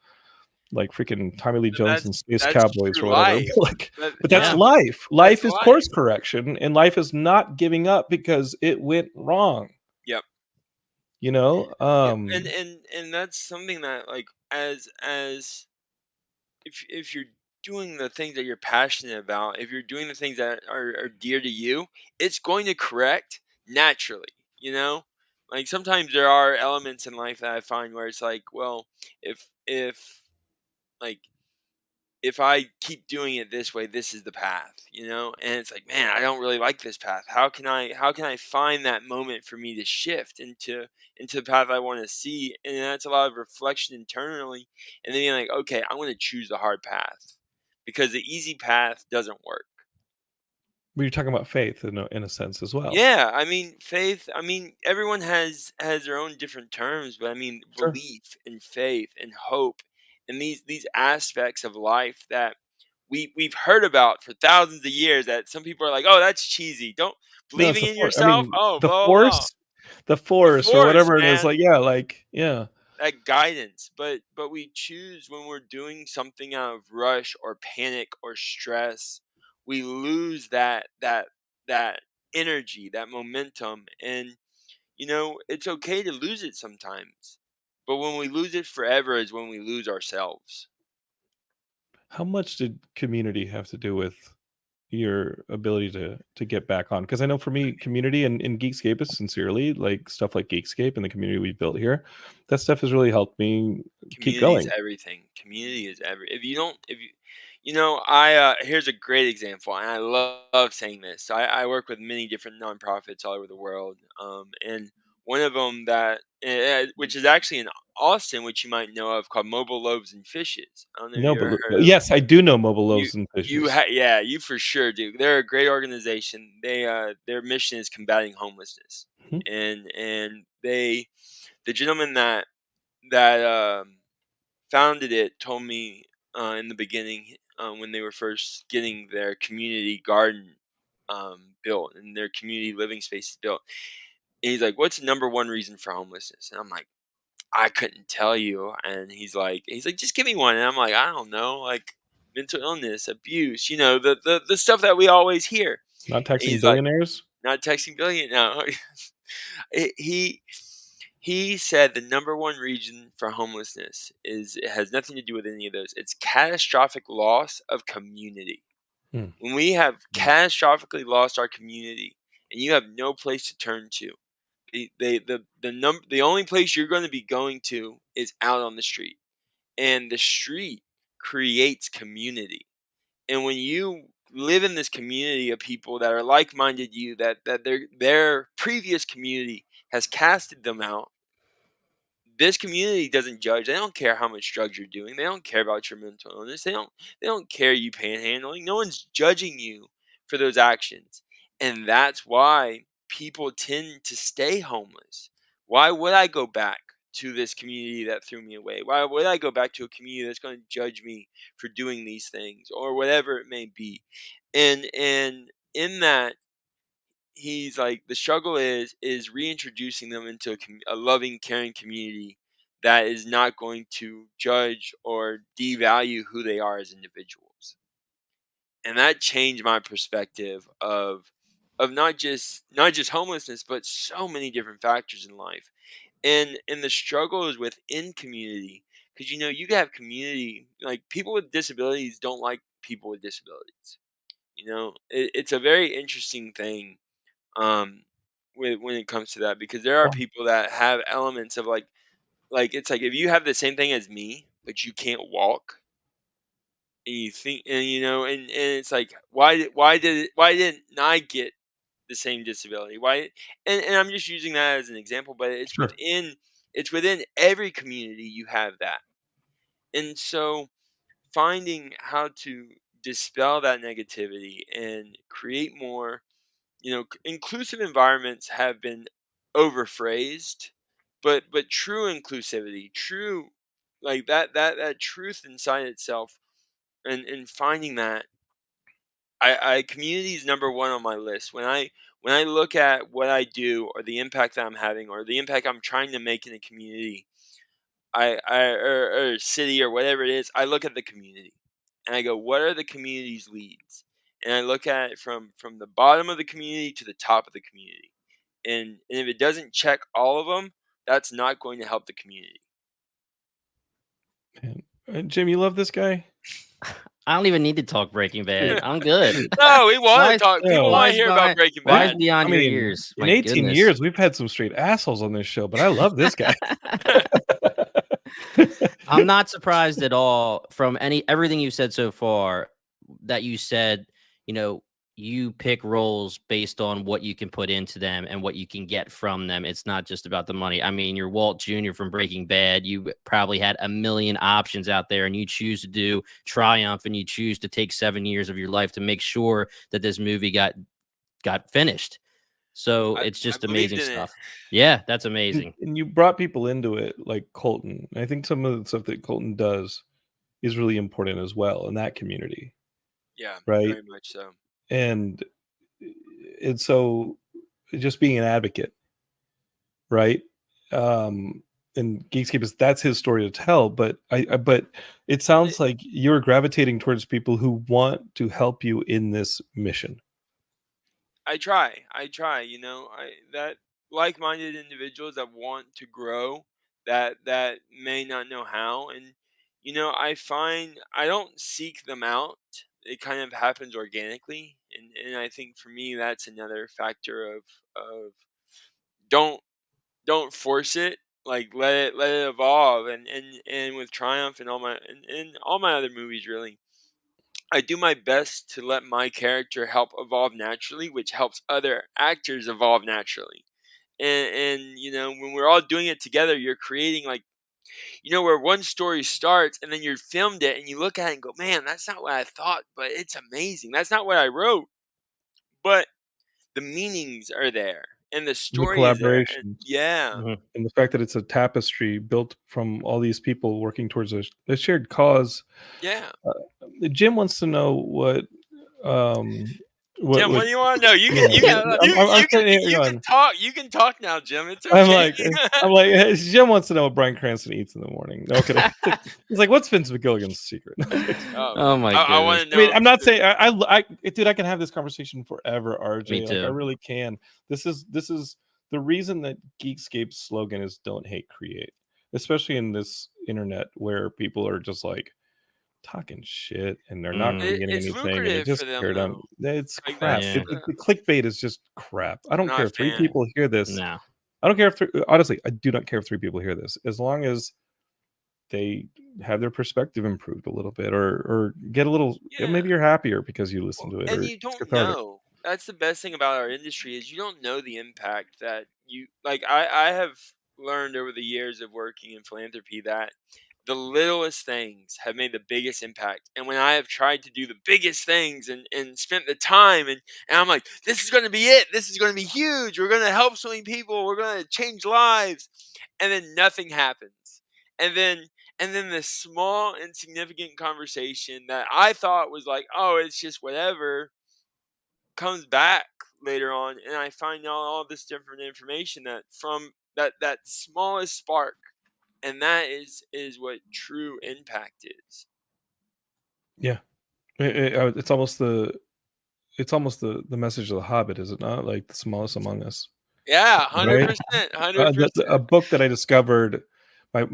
like freaking Tommy Lee But Jones and Space that's Cowboys or true whatever. life. Like, but that's Yeah. life. That's Life is life. course correction, and life is not giving up because it went wrong. Yep. Yep. And that's something that, like, as if you're doing the things that you're passionate about, if you're doing the things that are dear to you, it's going to correct naturally, you know? Like sometimes there are elements in life that I find where it's like, well, if like if I keep doing it this way, this is the path, you know? And it's like, man, I don't really like this path. How can I find that moment for me to shift into the path I want to see? And that's a lot of reflection internally, and then being like, okay, I'm going to choose the hard path because the easy path doesn't work. But you're talking about faith in a sense as well. Yeah, I mean, faith, I mean, everyone has their own different terms, but I mean, Sure. belief and faith and hope and these aspects of life that we've heard about for thousands of years, that some people are like, "Oh, that's cheesy. Don't No, it's believing the in force. I yourself." mean, Oh, the blah blah blah. force, the The force, or force, whatever it is. man, Like, yeah, like, yeah. that guidance. But we choose when we're doing something out of rush or panic or stress, we lose that energy, that momentum, and it's okay to lose it sometimes. But when we lose it forever is when we lose ourselves. How much did community have to do with your ability to get back on? Because I know for me, community and Geekscape is sincerely like stuff like Geekscape and the community we've built here. That stuff has really helped me keep Community is going. everything. Community is if you don't if I here's a great example, and I love saying this. So I work with many different nonprofits all over the world, and one of them that which is actually in Austin, which you might know of, called Mobile Loaves and Fishes. I don't know if No, you but ever heard of. yes, I do know Mobile You Loaves and Fishes. yeah, you for sure do. They're a great organization. Their mission is combating homelessness, Mhm. and the gentleman that founded it told me in the beginning, when they were first getting their community garden built and their community living spaces built. And he's like, "What's the number one reason for homelessness?" And I'm like, "I couldn't tell you." And he's like, "Just give me one." And I'm like, "I don't know, like mental illness, abuse, the stuff that we always hear." Not And taxing he's like, billionaires. "Not texting billion, no." It- he he said the number one reason for homelessness is it has nothing to do with any of those. It's catastrophic loss of community. Hmm. When we have catastrophically lost our community and you have no place to turn to, the only place you're going to be going to is out on the street, and the street creates community. And when you live in this community of people that are like-minded you, that their previous community has casted them out, this community doesn't judge. They don't care how much drugs you're doing. They don't care about your mental illness. They don't care you panhandling. No one's judging you for those actions. And that's why people tend to stay homeless. Why would I go back to this community that threw me away? Why would I go back to a community that's going to judge me for doing these things or whatever it may be? And in that, he's like, the struggle is reintroducing them into a loving, caring community that is not going to judge or devalue who they are as individuals. And that changed my perspective of not just homelessness, but so many different factors in life. And the struggle is within community, because you can have community, like people with disabilities don't like people with disabilities. It's a very interesting thing, when it comes to that, because there are people that have elements of like it's like if you have the same thing as me but you can't walk, and you think, and and it's like, why didn't I get the same disability? Why? And I'm just using that as an example, but it's Sure. within every community you have that. And so finding how to dispel that negativity and create more, inclusive environments have been overphrased, but true inclusivity, true, like that truth inside itself, and finding that, I community is number one on my list. When I look at what I do, or the impact that I'm having, or the impact I'm trying to make in a community, or city, or whatever it is, I look at the community and I go, what are the community's leads? And I look at it from the bottom of the community to the top of the community. And if it doesn't check all of them, that's not going to help the community. Man. Jim, you love this guy? I don't even need to talk Breaking Bad. I'm good. No, we want to talk. People want to hear about Breaking Bad. Wise beyond your years. In 18 years, we've had some straight assholes on this show, but I love this guy. I'm not surprised at all from everything you said so far, that you said, you pick roles based on what you can put into them and what you can get from them. It's not just about the money. I mean, you're Walt Jr. from Breaking Bad. You probably had a million options out there, and you choose to do Triumph, and you choose to take 7 years of your life to make sure that this movie got finished. So it's just amazing stuff. Yeah, that's amazing. And you brought people into it, like Colton. I think some of the stuff that Colton does is really important as well in that community. Yeah, right. Very much so. And so just being an advocate, right? And Geekscape that's his story to tell, but but it sounds like you're gravitating towards people who want to help you in this mission. I try, that like-minded individuals that want to grow, that may not know how. And I find I don't seek them out. It kind of happens organically, and I think for me that's another factor of don't force it. Like let it evolve. And with Triumph and all my other movies, really, I do my best to let my character help evolve naturally, which helps other actors evolve naturally. And when we're all doing it together, you're creating, like, where one story starts and then you filmed it and you look at it and go, man, that's not what I thought, but it's amazing. That's not what I wrote, but the meanings are there and the story is there. And, and the fact that it's a tapestry built from all these people working towards a shared cause. Jim wants to know what Jim, what do you want to know? You can talk. You can talk now, Jim. It's okay. I'm like, Jim wants to know what Bryan Cranston eats in the morning. Okay, he's like, what's Vince McGilligan's secret? Oh my god! I want to know. I mean, I'm not saying dude, I can have this conversation forever, RJ. Me too. Like, I really can. This is the reason that Geekscape's slogan is "Don't hate, create," especially in this internet where people are just like talking shit and they're not really getting anything. And it just it's like crap. The clickbait is just crap. I don't care if 3 people hear this. No. I don't care if honestly, I do not care if 3 people hear this, as long as they have their perspective improved a little bit, or get a little. Maybe you're happier because you listen to it, and or you it's don't cathartic. know. That's the best thing about our industry is you don't know the impact that you like. I have learned over the years of working in philanthropy that the littlest things have made the biggest impact. And when I have tried to do the biggest things and spent the time and I'm like, this is going to be it. This is going to be huge. We're going to help so many people. We're going to change lives. And then nothing happens. And then this small insignificant conversation that I thought was like, oh, it's just whatever, comes back later on, and I find out all this different information that from that smallest spark, and that is what true impact is. Yeah, it's almost the message of the Hobbit, is it not? Like the smallest among us, Yeah, right? 100%, 100%. A book that I discovered. My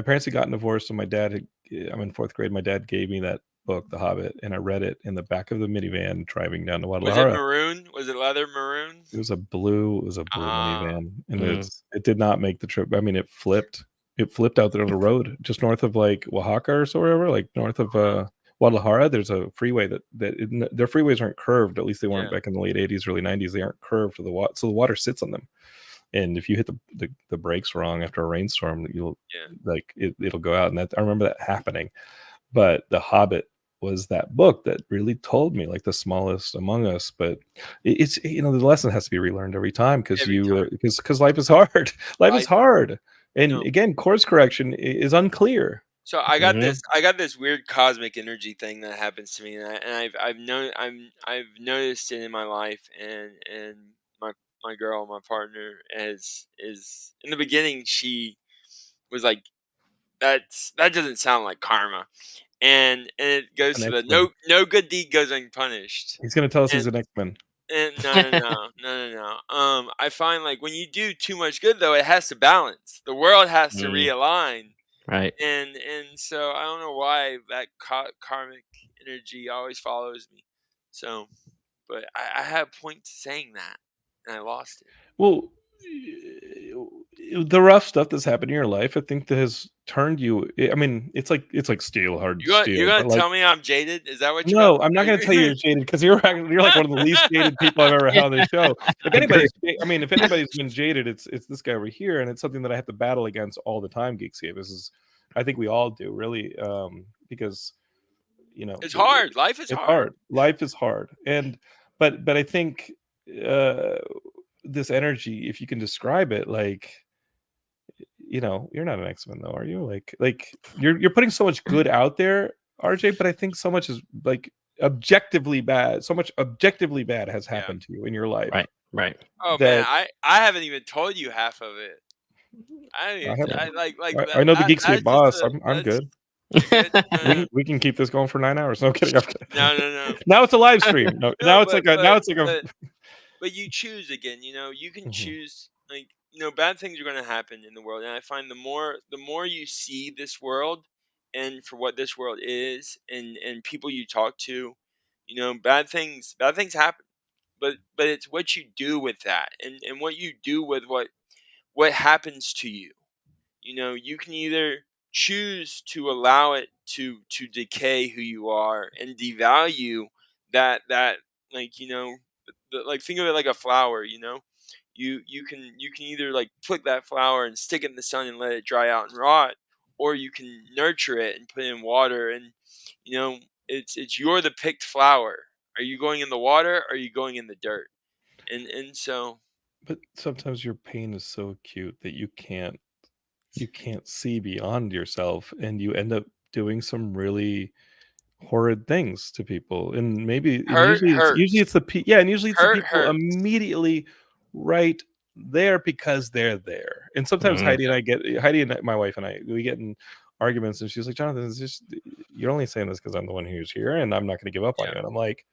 parents had gotten divorced, and my dad had, I'm in 4th grade. My dad gave me that book, The Hobbit, and I read it in the back of the minivan driving down to Was it Guadalajara. maroon? Was it leather maroon? It was a blue Ah, minivan, and it did not make the trip. I mean, it flipped out there on the road just north of like Oaxaca or so, wherever, like north of Guadalajara. There's a freeway their freeways aren't curved. At least they weren't yeah, back in the late 80s, early 90s. They aren't curved to the water, so the water sits on them. And if you hit the brakes wrong after a rainstorm, you'll yeah. like it'll go out. And I remember that happening. But The Hobbit was that book that really told me, like, the smallest among us. But it's, the lesson has to be relearned every time, because Every time. because life is hard. Life is Life, hard, and no. again, course correction is unclear. So I got this weird cosmic energy thing that happens to me, and I've noticed it in my life, and my girl, my partner, is in the beginning she was like, that doesn't sound like karma, and it goes An to the X-Men. no good deed goes unpunished, He's gonna tell us he's and an X-Men. no. I find like when you do too much good though, it has to balance. The world has to realign. Right. And so I don't know why that karmic energy always follows me. So, but I had a point to saying that, and I lost it. Well, the rough stuff that's happened in your life, I think, that has turned you. I mean, it's like steel, hard You're steel. gonna But like, tell me I'm jaded? Is that what you're about no, to I'm not say? going to tell you you're jaded, because you're like one of the least jaded people I've ever had on this show. If I agree. if anybody's been jaded, it's this guy over here, and it's something that I have to battle against all the time. Geekscape. I think we all do, really, because It's hard. Life is it's hard. hard. Life is hard, but I think this energy, if you can describe it, like, you're not an X-Men though, are you? Like you're putting so much good out there, RJ, but I think so much is like objectively bad. So much objectively bad has Yeah. happened to you in your life. Right. Oh man, I haven't even told you half of it. I know the That's Geekscape just boss. I'm that's good. good. We can keep this going for 9 hours. No kidding. No. Now it's a live stream. No, now it's like a. But you choose again. You can Mhm. choose, like, bad things are going to happen in the world, and I find the more you see this world and for what this world is, and people you talk to, bad things happen, but it's what you do with that, and what you do with what happens to you. You can either choose to allow it to decay who you are and devalue that, like, like, think of it like a flower. You can either like pluck that flower and stick it in the sun and let it dry out and rot, or you can nurture it and put it in water, and it's you're the picked flower. Are you going in the water, or are you going in the dirt? And so But sometimes your pain is so acute that you can't see beyond yourself, and you end up doing some really horrid things to people. And hurt usually hurts. it's and usually it's the Hurt people hurts. immediately right there, because they're there. And sometimes Mhm. Heidi and my wife and I, we get in arguments, and she's like, Jonathan, it's just, you're only saying this because I'm the one who's here, and I'm not going to give up on Yeah. you. And I'm like,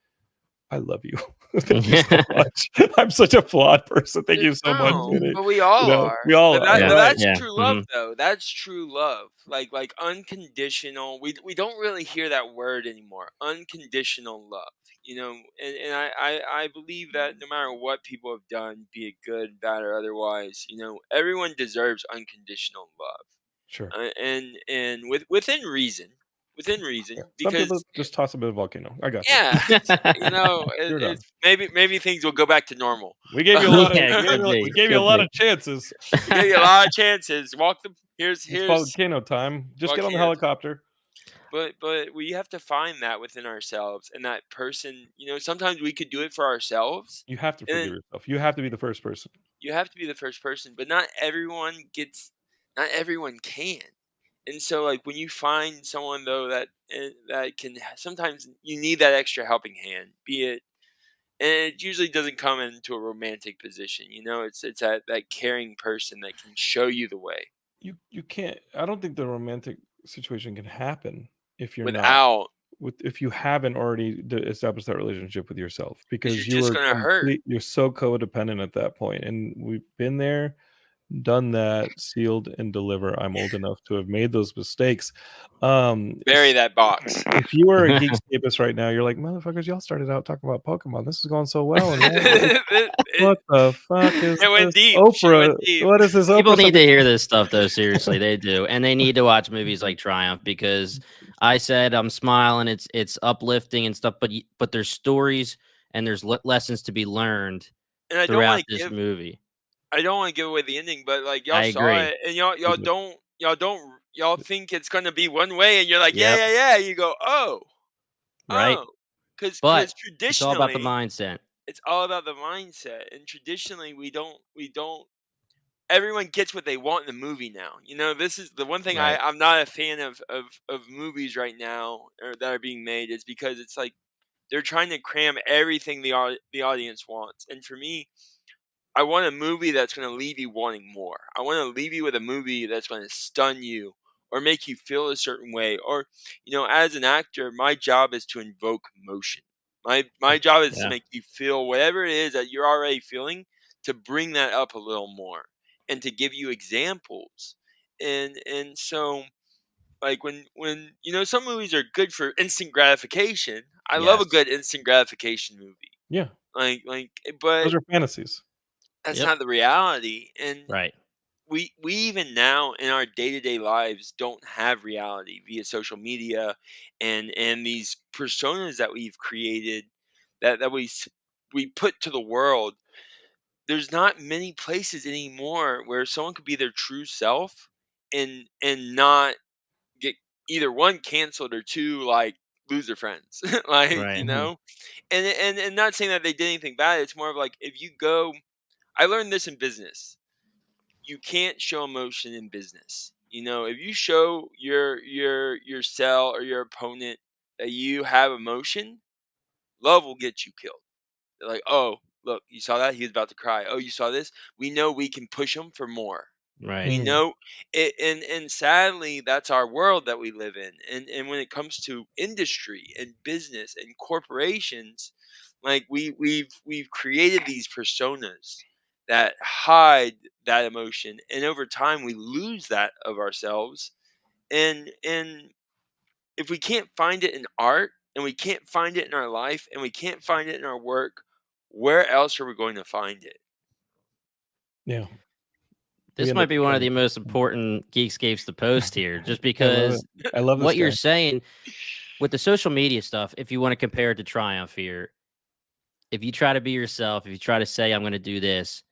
I love you. Thank you so much. I'm such a flawed person. Thank you so much. No, but we all are. We all But are, right? that's true love, though. That's true love. Like unconditional. We don't really hear that word anymore. Unconditional love. And I believe that no matter what people have done, be it good, bad, or otherwise, everyone deserves unconditional love. Sure. And within reason, Yeah. Some because people just toss a bit of volcano. I got yeah, You're done. it's maybe things will go back to normal. We gave you a lot of Yeah, we gave you a lot of chances. We gave you a lot of chances. Here's It's volcano time. Just get on the volcano. helicopter. But we have to find that within ourselves, and that person. Sometimes we could do it for ourselves. You have to And forgive then yourself. You have to be the first person. you have to be the first person, but not everyone can. And so, like, when you find someone though that can, sometimes you need that extra helping hand. Be it, and it usually doesn't come into a romantic position. It's that caring person that can show you the way You can't. I don't think the romantic situation can happen if you're not without. if you haven't already established that relationship with yourself, Because because you're just gonna hurt. you're so codependent at that point, and we've been there, done that, sealed and deliver. I'm old enough to have made those mistakes. Bury that box. If you were a Geekscapist right now, you're like, motherfuckers, y'all started out talking about Pokemon. This is going so well. And what the fuck is It went this deep. Oprah? Deep. What is this? People Oprah need to hear this stuff, though. Seriously, they do, and they need to watch movies like Triumph, because I said I'm smiling. It's uplifting and stuff, but there's stories and there's lessons to be learned throughout this movie. I don't want to give away the ending, but like y'all I saw agree. it, and y'all think it's gonna be one way, and you're like, yeah. You go, right, because traditionally it's all about the mindset. It's all about the mindset, and traditionally we don't. Everyone gets what they want in the movie now. This is the one thing Right. I'm not a fan of movies right now that are being made, is because it's like they're trying to cram everything the audience wants, and for me, I want a movie that's going to leave you wanting more. I want to leave you with a movie that's going to stun you or make you feel a certain way. Or, as an actor, my job is to invoke emotion. My job is to make you feel whatever it is that you're already feeling, to bring that up a little more and to give you examples. And so, like, when some movies are good for instant gratification. I love a good instant gratification movie. Yeah. But those are fantasies. that's not the reality. And right. We even now in our day-to-day lives don't have reality via social media and these personas that we've created, that we put to the world. There's not many places anymore where someone could be their true self and not get either one canceled or two, like, lose their friends. Like, Right. And not saying that they did anything bad. It's more of like, if you go, I learned this in business. You can't show emotion in business. If you show your cell or your opponent that you have emotion, love will get you killed. They're like, oh, look, you saw that? He was about to cry. Oh, you saw this? We know we can push him for more. Right. We know it, and sadly, that's our world that we live in. And when it comes to industry and business and corporations, like, we've created these personas that hide that emotion, and over time we lose that of ourselves. And if we can't find it in art, and we can't find it in our life, and we can't find it in our work, where else are we going to find it? Yeah. This might be one of the most important Geekscapes to post here, just because I love what you're saying with the social media stuff. If you want to compare it to Triumph here, if you try to be yourself, if you try to say, I'm going to do this,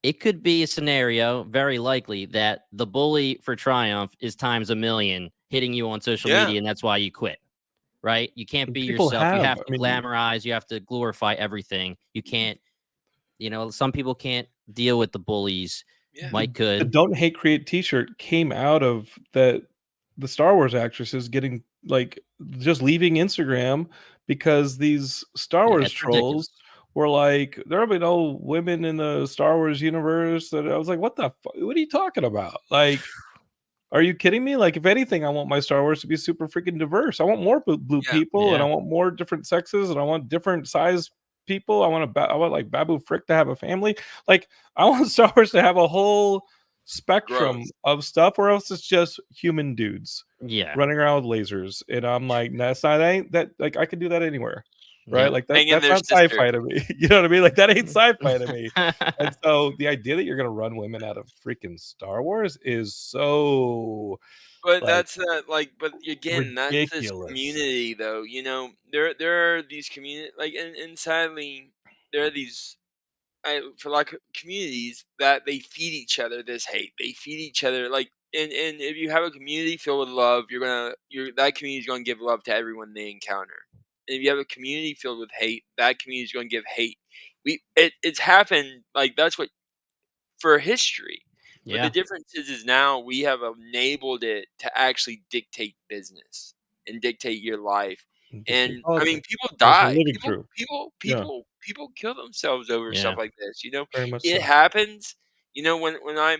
it could be a scenario, very likely, that the bully for Triumph is times a million hitting you on social media, and that's why you quit, right? You can't be yourself. You have to glamorize. You have to glorify everything. You can't, some people can't deal with the bullies. Yeah. Mike could. The Don't Hate Create t-shirt came out of the Star Wars actresses getting, like, just leaving Instagram because these Star Wars trolls were like, there'll be no women in the Star Wars universe. And I was like, what the fuck? What are you talking about? Like, are you kidding me? Like, if anything, I want my Star Wars to be super freaking diverse. I want more blue people, and I want more different sexes, and I want different size people. I want like Babu Frick to have a family. Like, I want Star Wars to have a whole spectrum of stuff, or else it's just human dudes running around with lasers. And I'm like, that's not that, like, I could do that anywhere. right? Yep. Like Banging that's their not sister. sci-fi to me. You know what I mean? Like that ain't sci-fi to me. And so the idea that you're gonna run women out of freaking Star Wars is so But like that's but again, that's this ridiculous. community, though. You know, there are these community, and sadly, there are these, for like communities that they feed each other this hate. They feed each other and if you have a community filled with love, that community is gonna give love to everyone they encounter. And if you have a community filled with hate, that community is gonna give hate. It's happened, that's what, for history. But the Yeah. difference is now we have enabled it to actually dictate business and dictate your life. And I mean, people That's we're die. living People through. people Yeah, people people kill themselves over stuff Yeah. like this. very much It so. happens. When I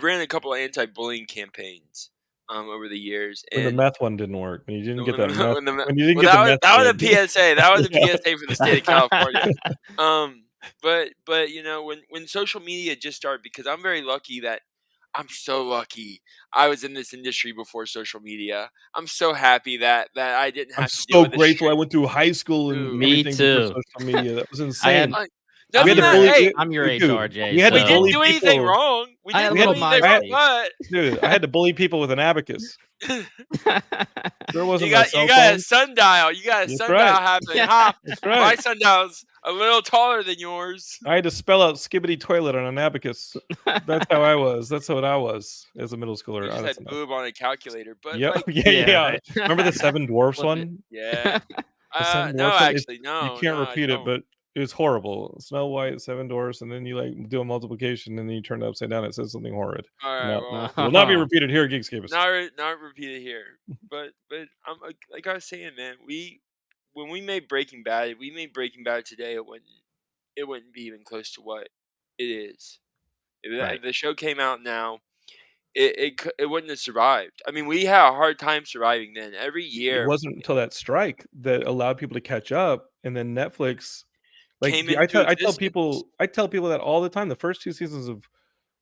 ran a couple of anti-bullying campaigns over the years, When the and meth one didn't work, when you didn't get when that meth, the when you didn't well, get the meth that was a kid. PSA. That was a Yeah. PSA for the state of California. But when social media just started, because I'm very lucky that I'm so lucky I was in this industry before social media. I'm so happy that I didn't I'm have to deal so with the grateful I shit. went through high school and Dude, Me everything before too. social media. That was I had insane. like, I'm We had to your doesn't bully, hey, age. I'm your age, dude. RJ. We had we to So didn't bully do anything people. wrong. We I had a didn't do little anything wrong, MySpace. but Dude, I had to bully people with an abacus. There you wasn't a got cell a phone. sundial. You got a That's sundial right. happening, Yeah. huh? That's My right. sundial's a little taller than yours. I had to spell out skibbity toilet on an abacus. That's how I was. That's what I was as a middle schooler. You Oh, just that's had enough. boob on a calculator, but Yep. Yeah, Yeah, yeah. right. Remember the Seven Dwarfs Flip it. one? yeah. The Seven No, Dwarfs one? actually, You no, can't I repeat it, don't. but it was horrible. Snow White, Seven Dwarfs, and then you like do a multiplication, and then you turn it upside down. It says something horrid. All right, No, well, it will not be Oh. repeated here at Geekscape. not repeated here. But I'm like I was saying, man. When we made Breaking Bad, if we made Breaking Bad today, it wouldn't be even close to what it is. Right. If the show came out now, it wouldn't have survived. I mean, we had a hard time surviving then. Every It year wasn't until that strike that allowed people to catch up, and then Netflix, like came I into tell, I tell existence. people, I tell people that all the time. The first two seasons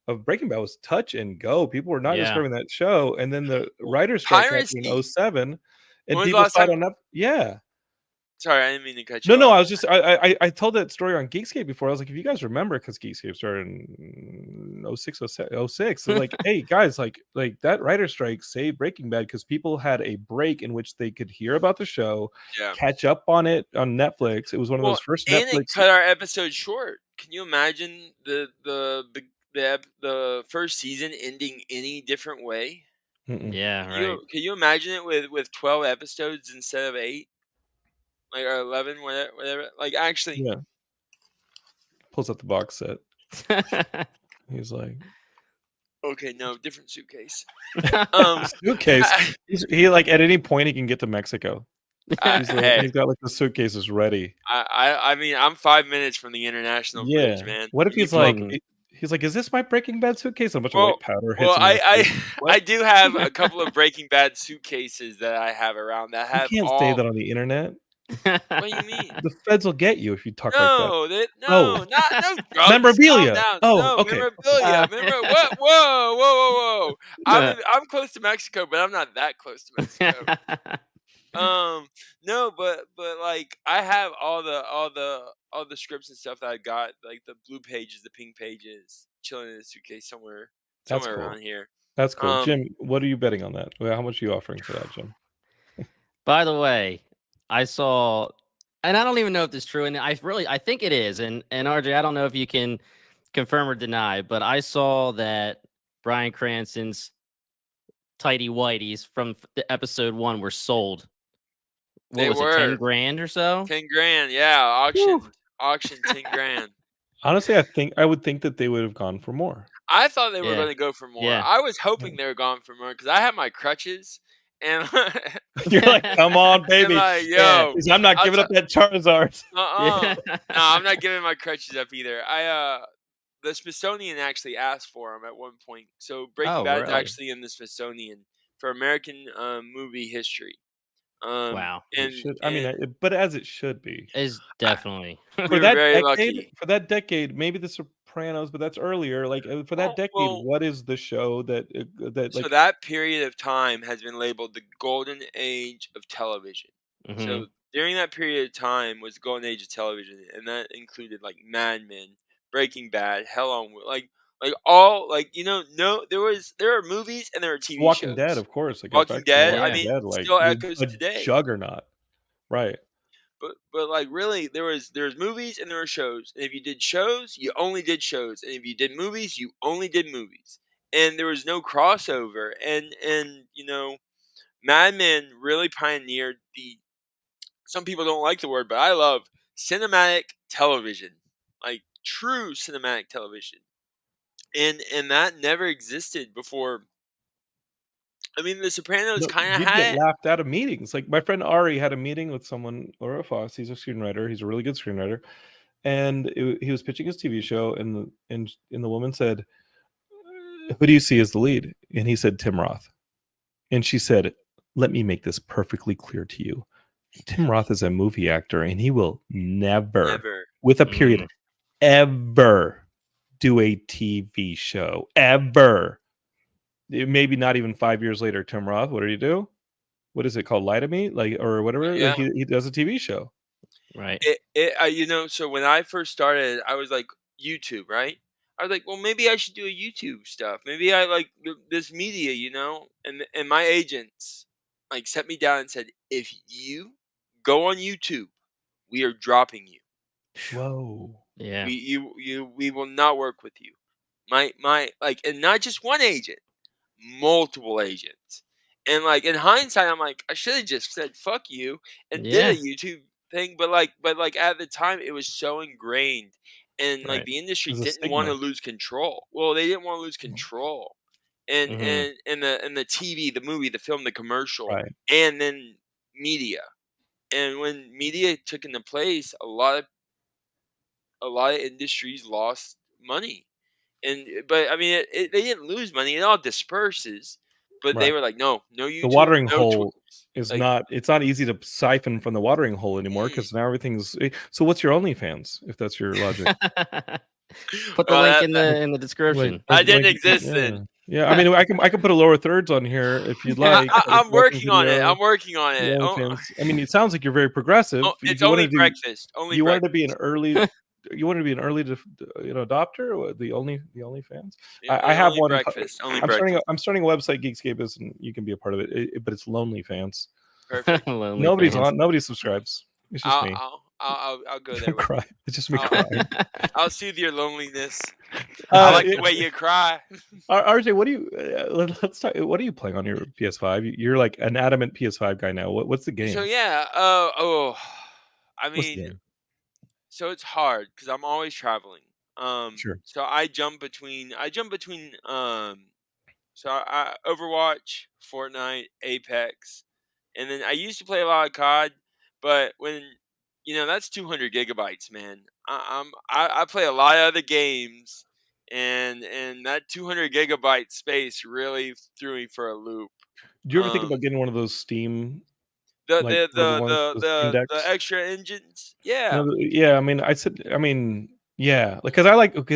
of Breaking Bad was touch and go. People were not Yeah. discovering that show, and then the writer's strike happened in Piracy. 07, and When was the people last saw it time? on Netflix. Yeah. Sorry, I didn't mean to cut you No, off. I was just I told that story on Geekscape before. I was like, if you guys remember, because Geekscape started in 06, 06. So like, hey guys, like that writer's strike saved Breaking Bad because people had a break in which they could hear about the show, Yeah. catch up on it on Netflix. It was one of those first and it Netflix. cut our episode short. Can you imagine the first season ending any different way? Yeah, right. Can you imagine it with 12 episodes instead of 8? Like, or 11, whatever. Like, actually, Yeah. Pulls out the box set. He's like, okay, no, different suitcase. suitcase. He like at any point he can get to Mexico. Hey, He's got like the suitcases ready. I mean, I'm 5 minutes from the international bridge, man. What if You he's can- like, is this my Breaking Bad suitcase? A bunch of Well, white powder hits well, him in the face. What? I do have a couple of Breaking Bad suitcases that I have around that have You can't say that on the internet. What do you mean? The feds will get you if you talk like that. No, Oh. no drugs. Memorabilia. Calm down. Oh, No, okay. memorabilia. What? Whoa. I'm close to Mexico, but I'm not that close to Mexico. No, but like I have all the scripts and stuff that I got, like the blue pages, the pink pages, chilling in a suitcase somewhere That's cool. around here. That's cool. Jim, what are you betting on that? How much are you offering for that, Jim? By the way, I saw, and I don't even know if this is true, and I think it is. And RJ, I don't know if you can confirm or deny, but I saw that Bryan Cranston's tighty whities from the episode 1 were sold. What They was were. it, 10 grand or so? 10 grand, yeah, auction 10 grand. Honestly, I would think that they would have gone for more. I thought they were Yeah. going to go for more. Yeah. I was hoping they were going for more because I have my crutches, and You're like, come on, baby. like, yo, I'm not giving up that Charizard. No, I'm not giving my crutches up either. The Smithsonian actually asked for them at one point. So Breaking Bad's really? actually in the Smithsonian for American movie history. Wow. But as it should be. Is definitely. We were very lucky. For that decade, maybe The Sopranos, but that's earlier. Like for that decade, what is the show that so that period of time has been labeled the golden age of television. Mm-hmm. So during that period of time was the golden age of television, and that included like Mad Men, Breaking Bad, Hell on Wheels, like all like no there are movies and there are TV Walking Dead, shows. of course. It goes Walking back to Dead, I Walking Yeah. mean, Dead, like still was echoes a today. juggernaut, right? But like really, there was movies and there were shows. And if you did shows, you only did shows. And if you did movies, you only did movies. And there was no crossover. And Mad Men really pioneered the. Some people don't like the word, but I love cinematic television, like true cinematic television. And that never existed before. I mean, The Sopranos No, kind of you'd get had it. laughed out of meetings. Like my friend Ari had a meeting with someone, Laura Foss. He's a screenwriter. He's a really good screenwriter, and he was pitching his TV show, and the woman said, "Who do you see as the lead?" And he said, "Tim Roth." And she said, "Let me make this perfectly clear to you. Tim Roth is a movie actor, and he will never, with a period, ever do a TV show. Ever." Maybe not even 5 years later, Tim Roth, what did he do? What is it called? Lie to Me? Like, or whatever. Yeah. Like he does a TV show. Right. So when I first started, I was like, YouTube, right? I was like, well, maybe I should do a YouTube stuff. Maybe I like this media, And my agents like set me down and said, if you go on YouTube, we are dropping you. Whoa. Yeah. We will not work with you. My like, and not just one agent, multiple agents. And like in hindsight, I'm like, I should have just said fuck you and did a YouTube thing. But like at the time, it was so ingrained, and like Right. the industry There's a didn't want to stigma. lose control. Well, they didn't want to lose control, and Mhm. and the TV, the movie, the film, the commercial, Right. and then media. And when media took into place, a lot of industries lost money. But I mean, they didn't lose money; it all disperses. But they Right. were like, no YouTube, The watering no hole is like, not. It's not easy to siphon from the watering hole anymore Mm. because now everything's. So what's your OnlyFans? If that's your logic. Put the Well, link that- in the description. I didn't like, exist yeah. then. Yeah, I mean, I can put a lower thirds on here if you'd like. I'm working on it. video, I'm working on the it. OnlyFans. I mean, it sounds like you're very progressive. It's You wanna only do- breakfast. Only You wanted breakfast. to be an early. You wanted to be an early, adopter. Or the OnlyFans. Yeah, I have only one. breakfast. Only I'm breakfast. starting a website, Geekscape, and you can be a part of it. But it's Lonely Fans. Perfect. Lonely Nobody's fans. on. Nobody subscribes. It's just me. I'll go there. I'm crying. It's just me I'll- crying. I'll soothe your loneliness. I like the yeah. way you cry. RJ, what do you? Let's talk. What are you playing on your PS5? You're like an adamant PS5 guy now. What's the game? So yeah. I What's the mean, game? so it's hard because I'm always traveling. Sure. So I jump between. So I Overwatch, Fortnite, Apex, and then I used to play a lot of COD, but when that's 200 gigabytes, man. I play a lot of other games, and that 200 gigabyte space really threw me for a loop. Do you ever think about getting one of those Steam? The like, the ones, the those the, Steam the Decks? extra engines, yeah. No, yeah, I mean, yeah, because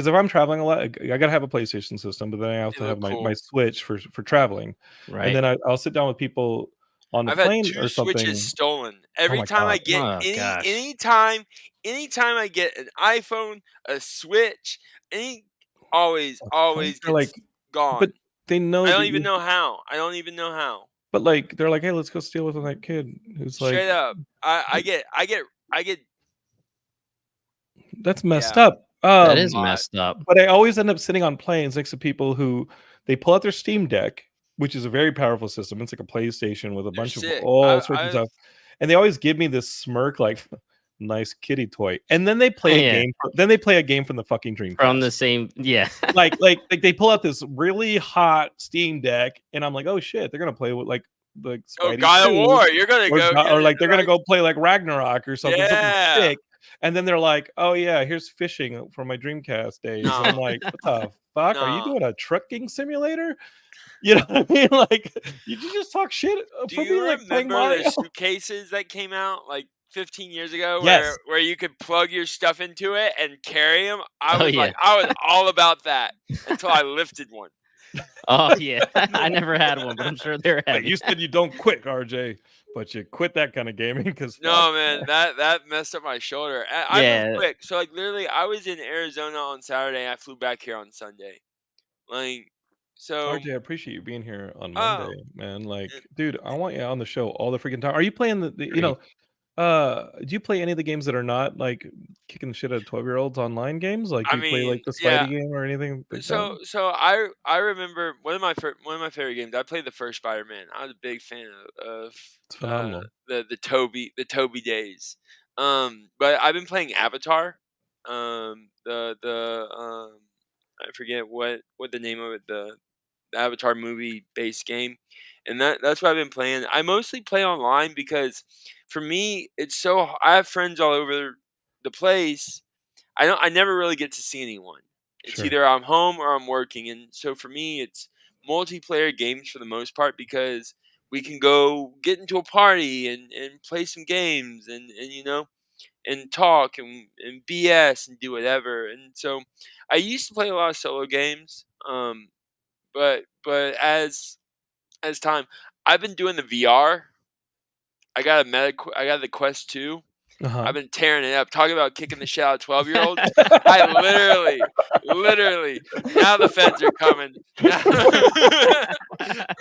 if I'm traveling a lot, I gotta have a PlayStation system, but then I also have look my cool. Switch for traveling, Right. and then I'll sit down with people on the I've had plane 2 or something. Switches stolen. Every my time I God. get Oh, gosh. anytime I get an iPhone, a Switch, always They're gets like, gone. but they know. I don't that even you- know how. But like, they're like, hey, let's go steal it from that kid who's Straight like, up. I get that's messed Yeah. up. That is lot. messed up. But I always end up sitting on planes next to people who they pull out their Steam Deck, which is a very powerful system. It's like a PlayStation with a bunch of sick. all sorts of stuff, and they always give me this smirk, like, nice kitty toy, and then they play a Yeah. game. Then they play a game from the fucking Dreamcast. From the same, yeah. like they pull out this really hot Steam Deck, and I'm like, oh shit, they're gonna play with like Spidey God of 2, War. You're gonna or like they're gonna go play like Ragnarok or something, something Yeah. sick. And then they're like, oh yeah, here's fishing from my Dreamcast days. No. And I'm like, what the fuck? Are you No. doing a trucking simulator? You know what I mean? Like, you just talk shit Do for you me, like playing remember Mario. the suitcases that came out like 15 years ago, Yes. where you could plug your stuff into it and carry them? I Oh, was yeah. I was all about that until I lifted one. Oh yeah. I never had one, but I'm sure they're Like, heavy. you said you don't quit, RJ. but you quit that kind of gaming because no, man, that messed up my shoulder. I moved quick, so like literally, I was in Arizona on Saturday. I flew back here on Sunday. Like, so RJ, I appreciate you being here on Monday, man. Like, dude, I want you on the show all the freaking time. Are you playing the do you play any of the games that are not like kicking the shit out of 12-year-olds online games? Like, do you play like the Spidey game or anything like that? So I remember one of my favorite games. I played the first Spider-Man. I was a big fan of It's phenomenal. The Toby days. But I've been playing Avatar. I forget what the name of it, the Avatar movie based game, and that's what I've been playing. I mostly play online because for me it's so I have friends all over the place. I never really get to see anyone. It's Sure. either I'm home or I'm working, and so for me it's multiplayer games for the most part because we can go get into a party and play some games and and talk and BS and do whatever. And so I used to play a lot of solo games, but as time, I've been doing the VR. I got the Quest 2. I've been tearing it up. Talking about kicking the shit out of 12-year-olds. I literally, now the feds are coming.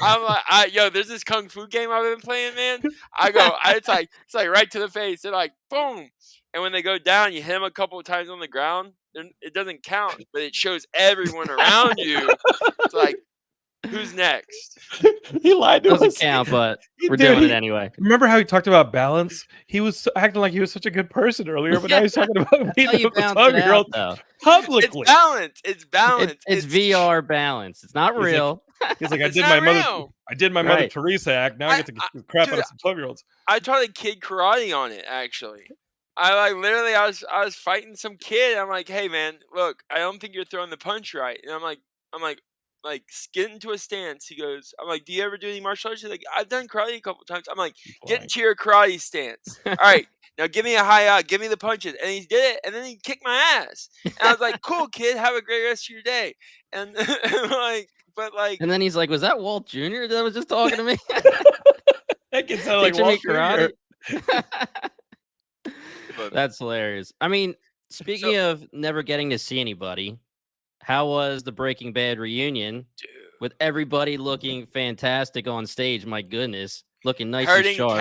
I'm like, there's this kung fu game I've been playing, man. It's like right to the face. They're like, boom. And when they go down, you hit them a couple of times on the ground. It doesn't count, but it shows everyone around you. It's like, who's next? He lied to us. Doesn't count, but we're doing it anyway. Remember how he talked about balance? He was acting like he was such a good person earlier, but now he's talking about beating up a 12-year-old publicly. It's balance. It's VR balance. It's not real. He's like, I did my Mother Teresa act. Now I get to crap out of some 12-year-olds. I taught a kid karate on it, actually. I was fighting some kid. I'm like, hey man, look, I don't think you're throwing the punch right. And I'm like get into a stance. He goes, I'm like, do you ever do any martial arts? He's like, I've done karate a couple times. I'm like, get into your karate stance. All right, now give me a high give me the punches. And he did it, and then he kicked my ass. And I was like, cool kid, have a great rest of your day. And and then he's like, was that Walt Jr. that was just talking to me? That kid sounded like Walt karate. That's hilarious. I mean, speaking of never getting to see anybody, how was the Breaking Bad reunion with everybody looking fantastic on stage? My goodness, looking nice and sharp.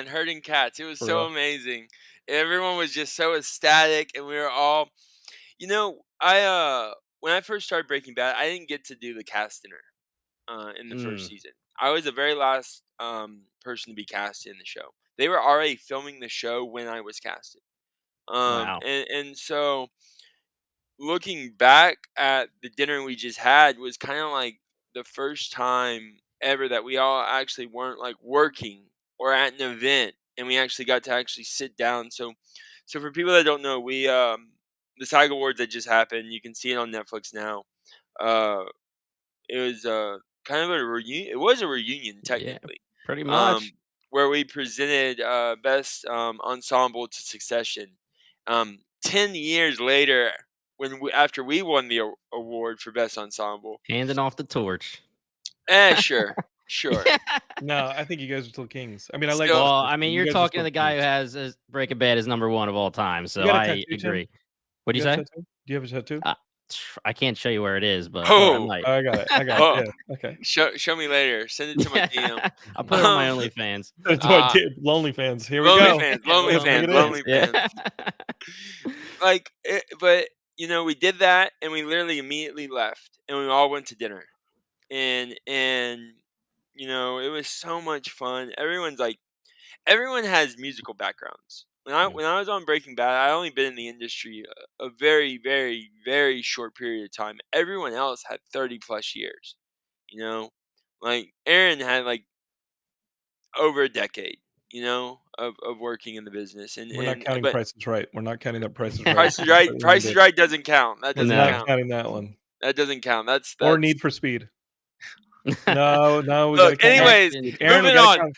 Herding cats. It was so amazing. Everyone was just so ecstatic, and we were all, when I first started Breaking Bad, I didn't get to do the cast dinner in the first season. I was the very last person to be casted in the show. They were already filming the show when I was casted. Wow. And so looking back at the dinner we just had was kind of like the first time ever that we all actually weren't like working or at an event, and we actually got to actually sit down. So for people that don't know, we the SAG Awards that just happened, you can see it on Netflix now. It was kind of a reunion. It was a reunion technically. Yeah, pretty much. Where we presented best ensemble to Succession. 10 years later, after we won the award for best ensemble, handing off the torch. Sure. No, I think you guys are still kings. I mean, you're talking to the guy who has Breaking Bad as #1 of all time, so I agree. What do you say? Do you have a tattoo? I can't show you where it is, but I got it. Yeah, okay. Show me later. Send it to my DM. I'll put it on my OnlyFans. It's my Lonely Fans. Here we go. Lonely fans. Yeah. But we did that, and we literally immediately left, and we all went to dinner, and it was so much fun. Everyone has musical backgrounds. When I was on Breaking Bad, I only been in the industry a very, very, very short period of time. Everyone else had 30 plus years. Like Aaron had like over a decade. Of working in the business, and we're not counting Price is Right. We're not counting that Price is Right. Price is Right doesn't count. That doesn't count. Not counting that one. That doesn't count. That's or Need for Speed. No. Look, anyways, moving on.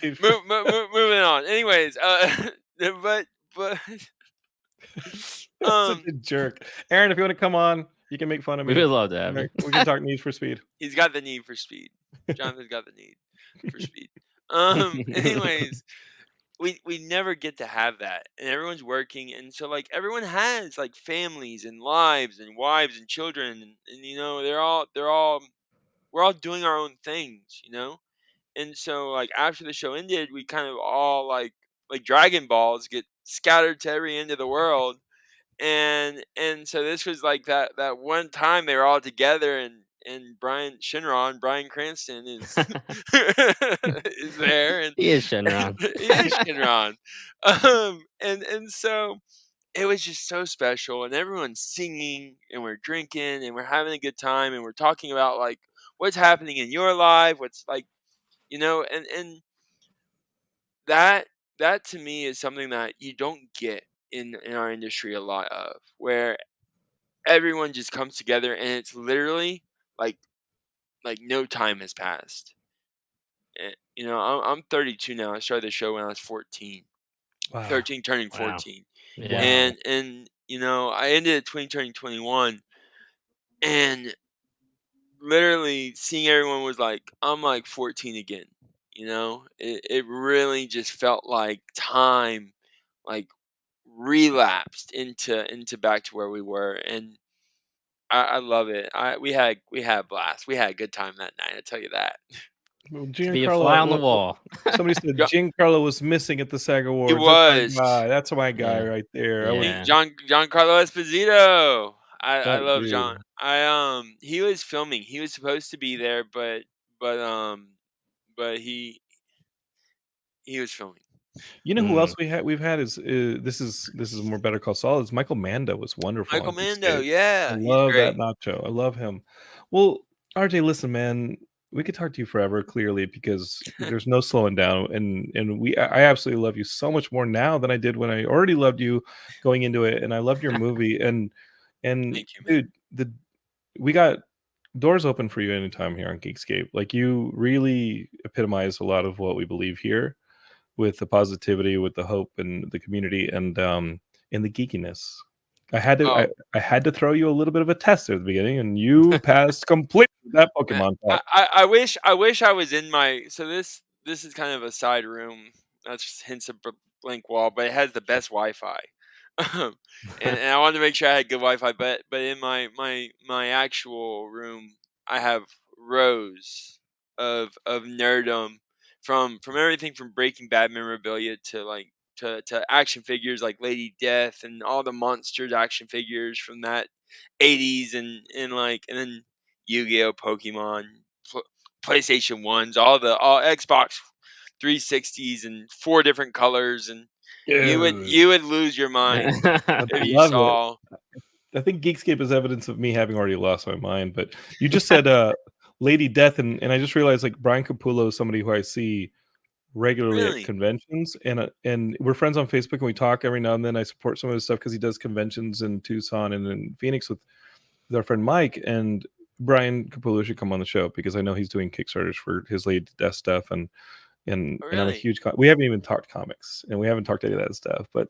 Moving on. Anyways, but such a jerk. Aaron, if you want to come on, you can make fun of me. We would love to have you. We can talk Need for Speed. He's got the need for speed. Jonathan's got the need for speed. Anyways, we never get to have that, and everyone's working, and so like everyone has like families and lives and wives and children, and you know we're all doing our own things, you know. And so like after the show ended, we kind of all like Dragon Balls get scattered to every end of the world, and so this was like that one time they were all together, and Bryan Cranston is is there, and He is Shenron. he is Shinron. And so it was just so special, and everyone's singing, and we're drinking, and we're having a good time, and we're talking about like what's happening in your life, what's like, you know, and that that to me is something that you don't get in our industry a lot of, where everyone just comes together and it's literally like no time has passed. You know, I'm 32 now. I started the show when I was 14, Wow. 13 turning Wow. 14, Yeah. and you know I ended at 20 turning 21, and literally seeing everyone was like I'm like 14 again. You know, it really just felt like time, like relapsed into back to where we were, and I love it. We had a blast. We had a good time that night. I tell you that. Well, To be a fly on the Giancarlo, wall. somebody said Yeah, Giancarlo was missing at the SAG he Awards. That's my was. guy. That's my guy Yeah. right there. I Yeah. Giancarlo Esposito. I that love dude. John. He was filming. He was supposed to be there, but but he was filming. You know who else we've had is this is more Better Call Saul. Is Michael Mando was wonderful Michael on Mando, Geekscape. I yeah, he's love that great. nacho. I love him. Well, RJ, listen, man, we could talk to you forever, clearly, because there's no slowing down, and I absolutely love you so much more now than I did when I already loved you going into it, and I loved your movie, and Thank you, man. dude, we got doors open for you anytime here on Geekscape. Like, you really epitomize a lot of what we believe here, with the positivity, with the hope, and the community, and the geekiness. I had to Oh, I had to throw you a little bit of a test at the beginning, and you passed completely with that Pokemon talk. I wish I was in my. So this is kind of a side room. That's hence a blank wall, but it has the best Wi-Fi. And I wanted to make sure I had good Wi-Fi. But in my actual room, I have rows of nerdum, from everything from Breaking Bad memorabilia to like to action figures like Lady Death and all the monsters action figures from that 80s, and then Yu-Gi-Oh, Pokemon, PlayStation 1s, all Xbox 360s and 4 different colors, and Dude, you would lose your mind I if you love it. saw. I think Geekscape is evidence of me having already lost my mind. But you just said Lady Death, and I just realized, like, Brian Capullo is somebody who I see regularly at Really? conventions, and we're friends on Facebook, and we talk every now and then. I support some of his stuff because he does conventions in Tucson and in Phoenix with our friend Mike, and Brian Capullo should come on the show because I know he's doing Kickstarters for his Lady Death stuff, and Oh, I'm a really? huge we haven't even talked comics, and we haven't talked any of that stuff, but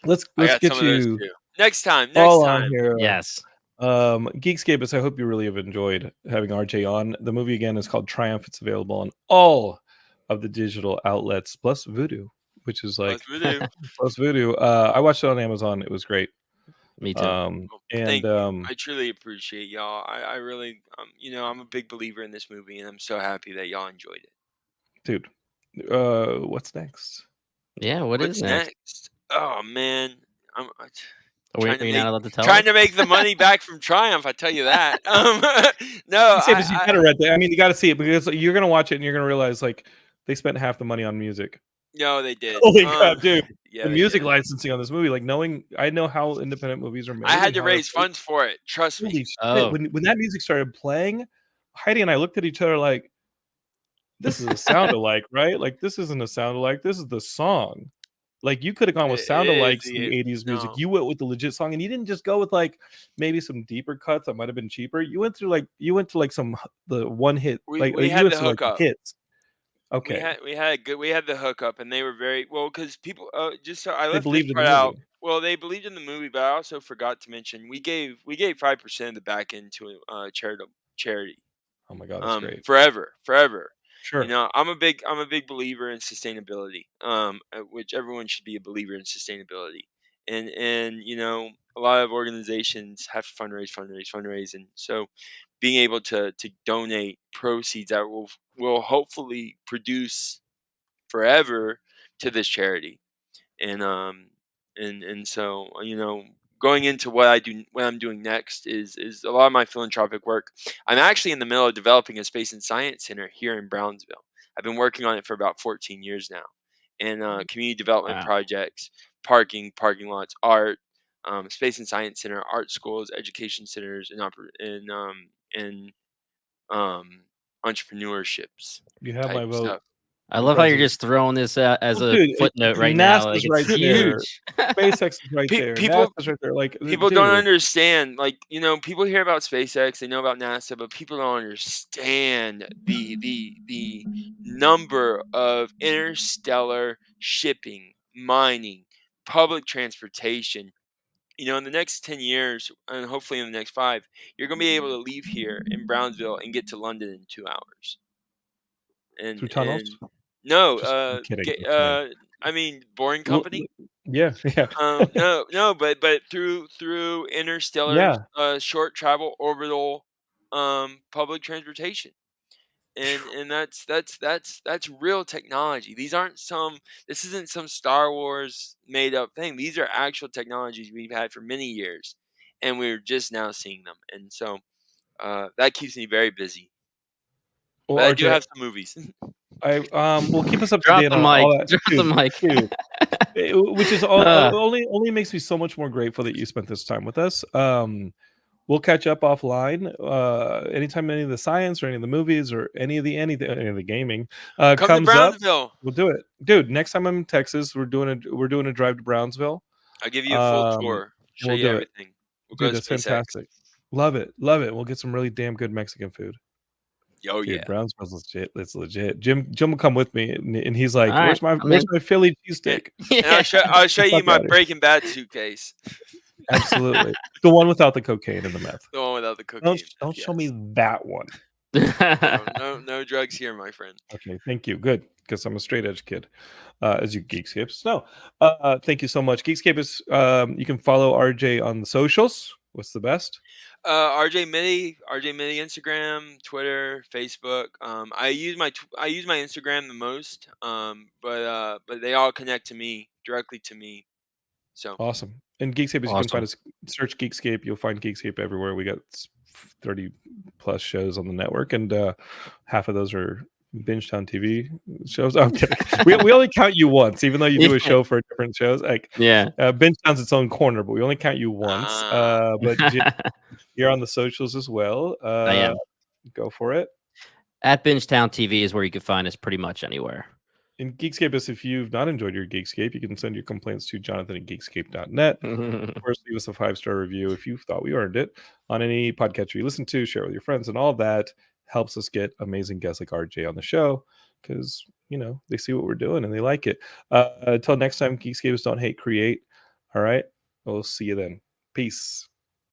let's I got some get of those you too. Next time. all on here. Yes. Geekscapists, I hope you really have enjoyed having RJ on. The movie again is called Triumph. It's available on all of the digital outlets plus Vudu, which is like Plus Voodoo. plus Vudu. I watched it on Amazon. It was great. Me too. Well, And thank you. I truly appreciate y'all. I really, you know, I'm a big believer in this movie, and I'm so happy that y'all enjoyed it. dude, what's next? Yeah, What's next? Oh man, I'm Are you not allowed to tell trying us? to make the money back from Triumph. I tell you that. No, Geekscapists, you gotta read that. I mean, you got to see it because you're gonna watch it and you're gonna realize like they spent half the money on music. no, they did. Holy crap, dude! Yeah, The they music did. licensing on this movie, like I know how independent movies are made. I had and to how they're raise made. funds for it. Trust me. Holy shit! Oh. When that music started playing, Heidi and I looked at each other like, "This is a sound alike, right? Like, this isn't a sound alike. This is the song." Like, you could have gone with sound alikes in the 80s music. No. You went with the legit song, and you didn't just go with like maybe some deeper cuts that might have been cheaper. You went to like some the one hit, We like you had went the to like the hookup. hits. Okay, We had the hookup, and they were very well because people. Just so I they left this believed in the part out. movie. Well, they believed in the movie, but I also forgot to mention we gave 5% of the back end to charitable charity. Oh my god, that's great. Forever. Sure. You know, I'm a big believer in sustainability. Which everyone should be a believer in sustainability. And you know, a lot of organizations have to fundraise, and so being able to donate proceeds that will hopefully produce forever to this charity. And so, you know, going into what I'm doing next is a lot of my philanthropic work. I'm actually in the middle of developing a space and science center here in Brownsville. I've been working on it for about 14 years now, and community development projects, parking lots, art, space and science center, art schools, education centers, and entrepreneurships. You have Type my vote. stuff. I love how you're just throwing this out as a footnote right now. Like, it's huge. SpaceX is right there. People, NASA's right there. Like, people don't understand. Like, you know, people hear about SpaceX, they know about NASA, but people don't understand the number of interstellar shipping, mining, public transportation. You know, in the next 10 years, and hopefully in the next 5, you're going to be able to leave here in Brownsville and get to London in 2 hours. And through tunnels? No, I'm kidding. I mean, Boring Company. Yeah. No, but through interstellar, short travel, orbital, public transportation, and that's real technology. This isn't some Star Wars made up thing. These are actual technologies we've had for many years, and we're just now seeing them. And so that keeps me very busy. Well, But RJ, I do have some movies. Will keep us up to Drop date the on mic. all that. Drop the mic. Which is only makes me so much more grateful that you spent this time with us. We'll catch up offline. Anytime any of the science or any of the movies or any of the gaming Come comes to Brownsville. up, we'll do it, dude. Next time I'm in Texas, we're doing a drive to Brownsville. I'll give you a full tour. Show you everything. We'll go to that's SpaceX. fantastic. Love it. We'll get some really damn good Mexican food. Oh, dude, yeah. Brownsville's legit. It's legit. Jim will come with me, and he's like, All "Where's right, my Philly cheesesteak?" And I'll show you my Breaking Bad suitcase. Absolutely, the one without the cocaine and the meth. The one without the cocaine. Don't show me that one. No drugs here, my friend. Okay, thank you. Good, because I'm a straight edge kid, as you Geekscapes. No, thank you so much. Geekscape is you can follow RJ on the socials. What's the best? RJ Mitte Instagram, Twitter, Facebook. I use my Instagram the most. But they all connect to me directly to me. So awesome. And Geekscape is you can find us. Search Geekscape. You'll find Geekscape everywhere. We got 30 plus shows on the network, and half of those are BingetownTV shows. I'm kidding. we only count you once, even though you do a show for different shows. Like Bingetown's its own corner, but we only count you once. But you're on the socials as well. I am. Go for it. At BingetownTV is where you can find us pretty much anywhere. In Geekscape is if you've not enjoyed your Geekscape, you can send your complaints to Jonathan@geekscape.net. Of course, leave us a 5-star review if you thought we earned it on any podcatcher you listen to. Share it with your friends, and all of that helps us get amazing guests like RJ on the show because they see what we're doing and they like it. Until next time, Geekscapers don't hate, create. All right, we'll see you then. Peace.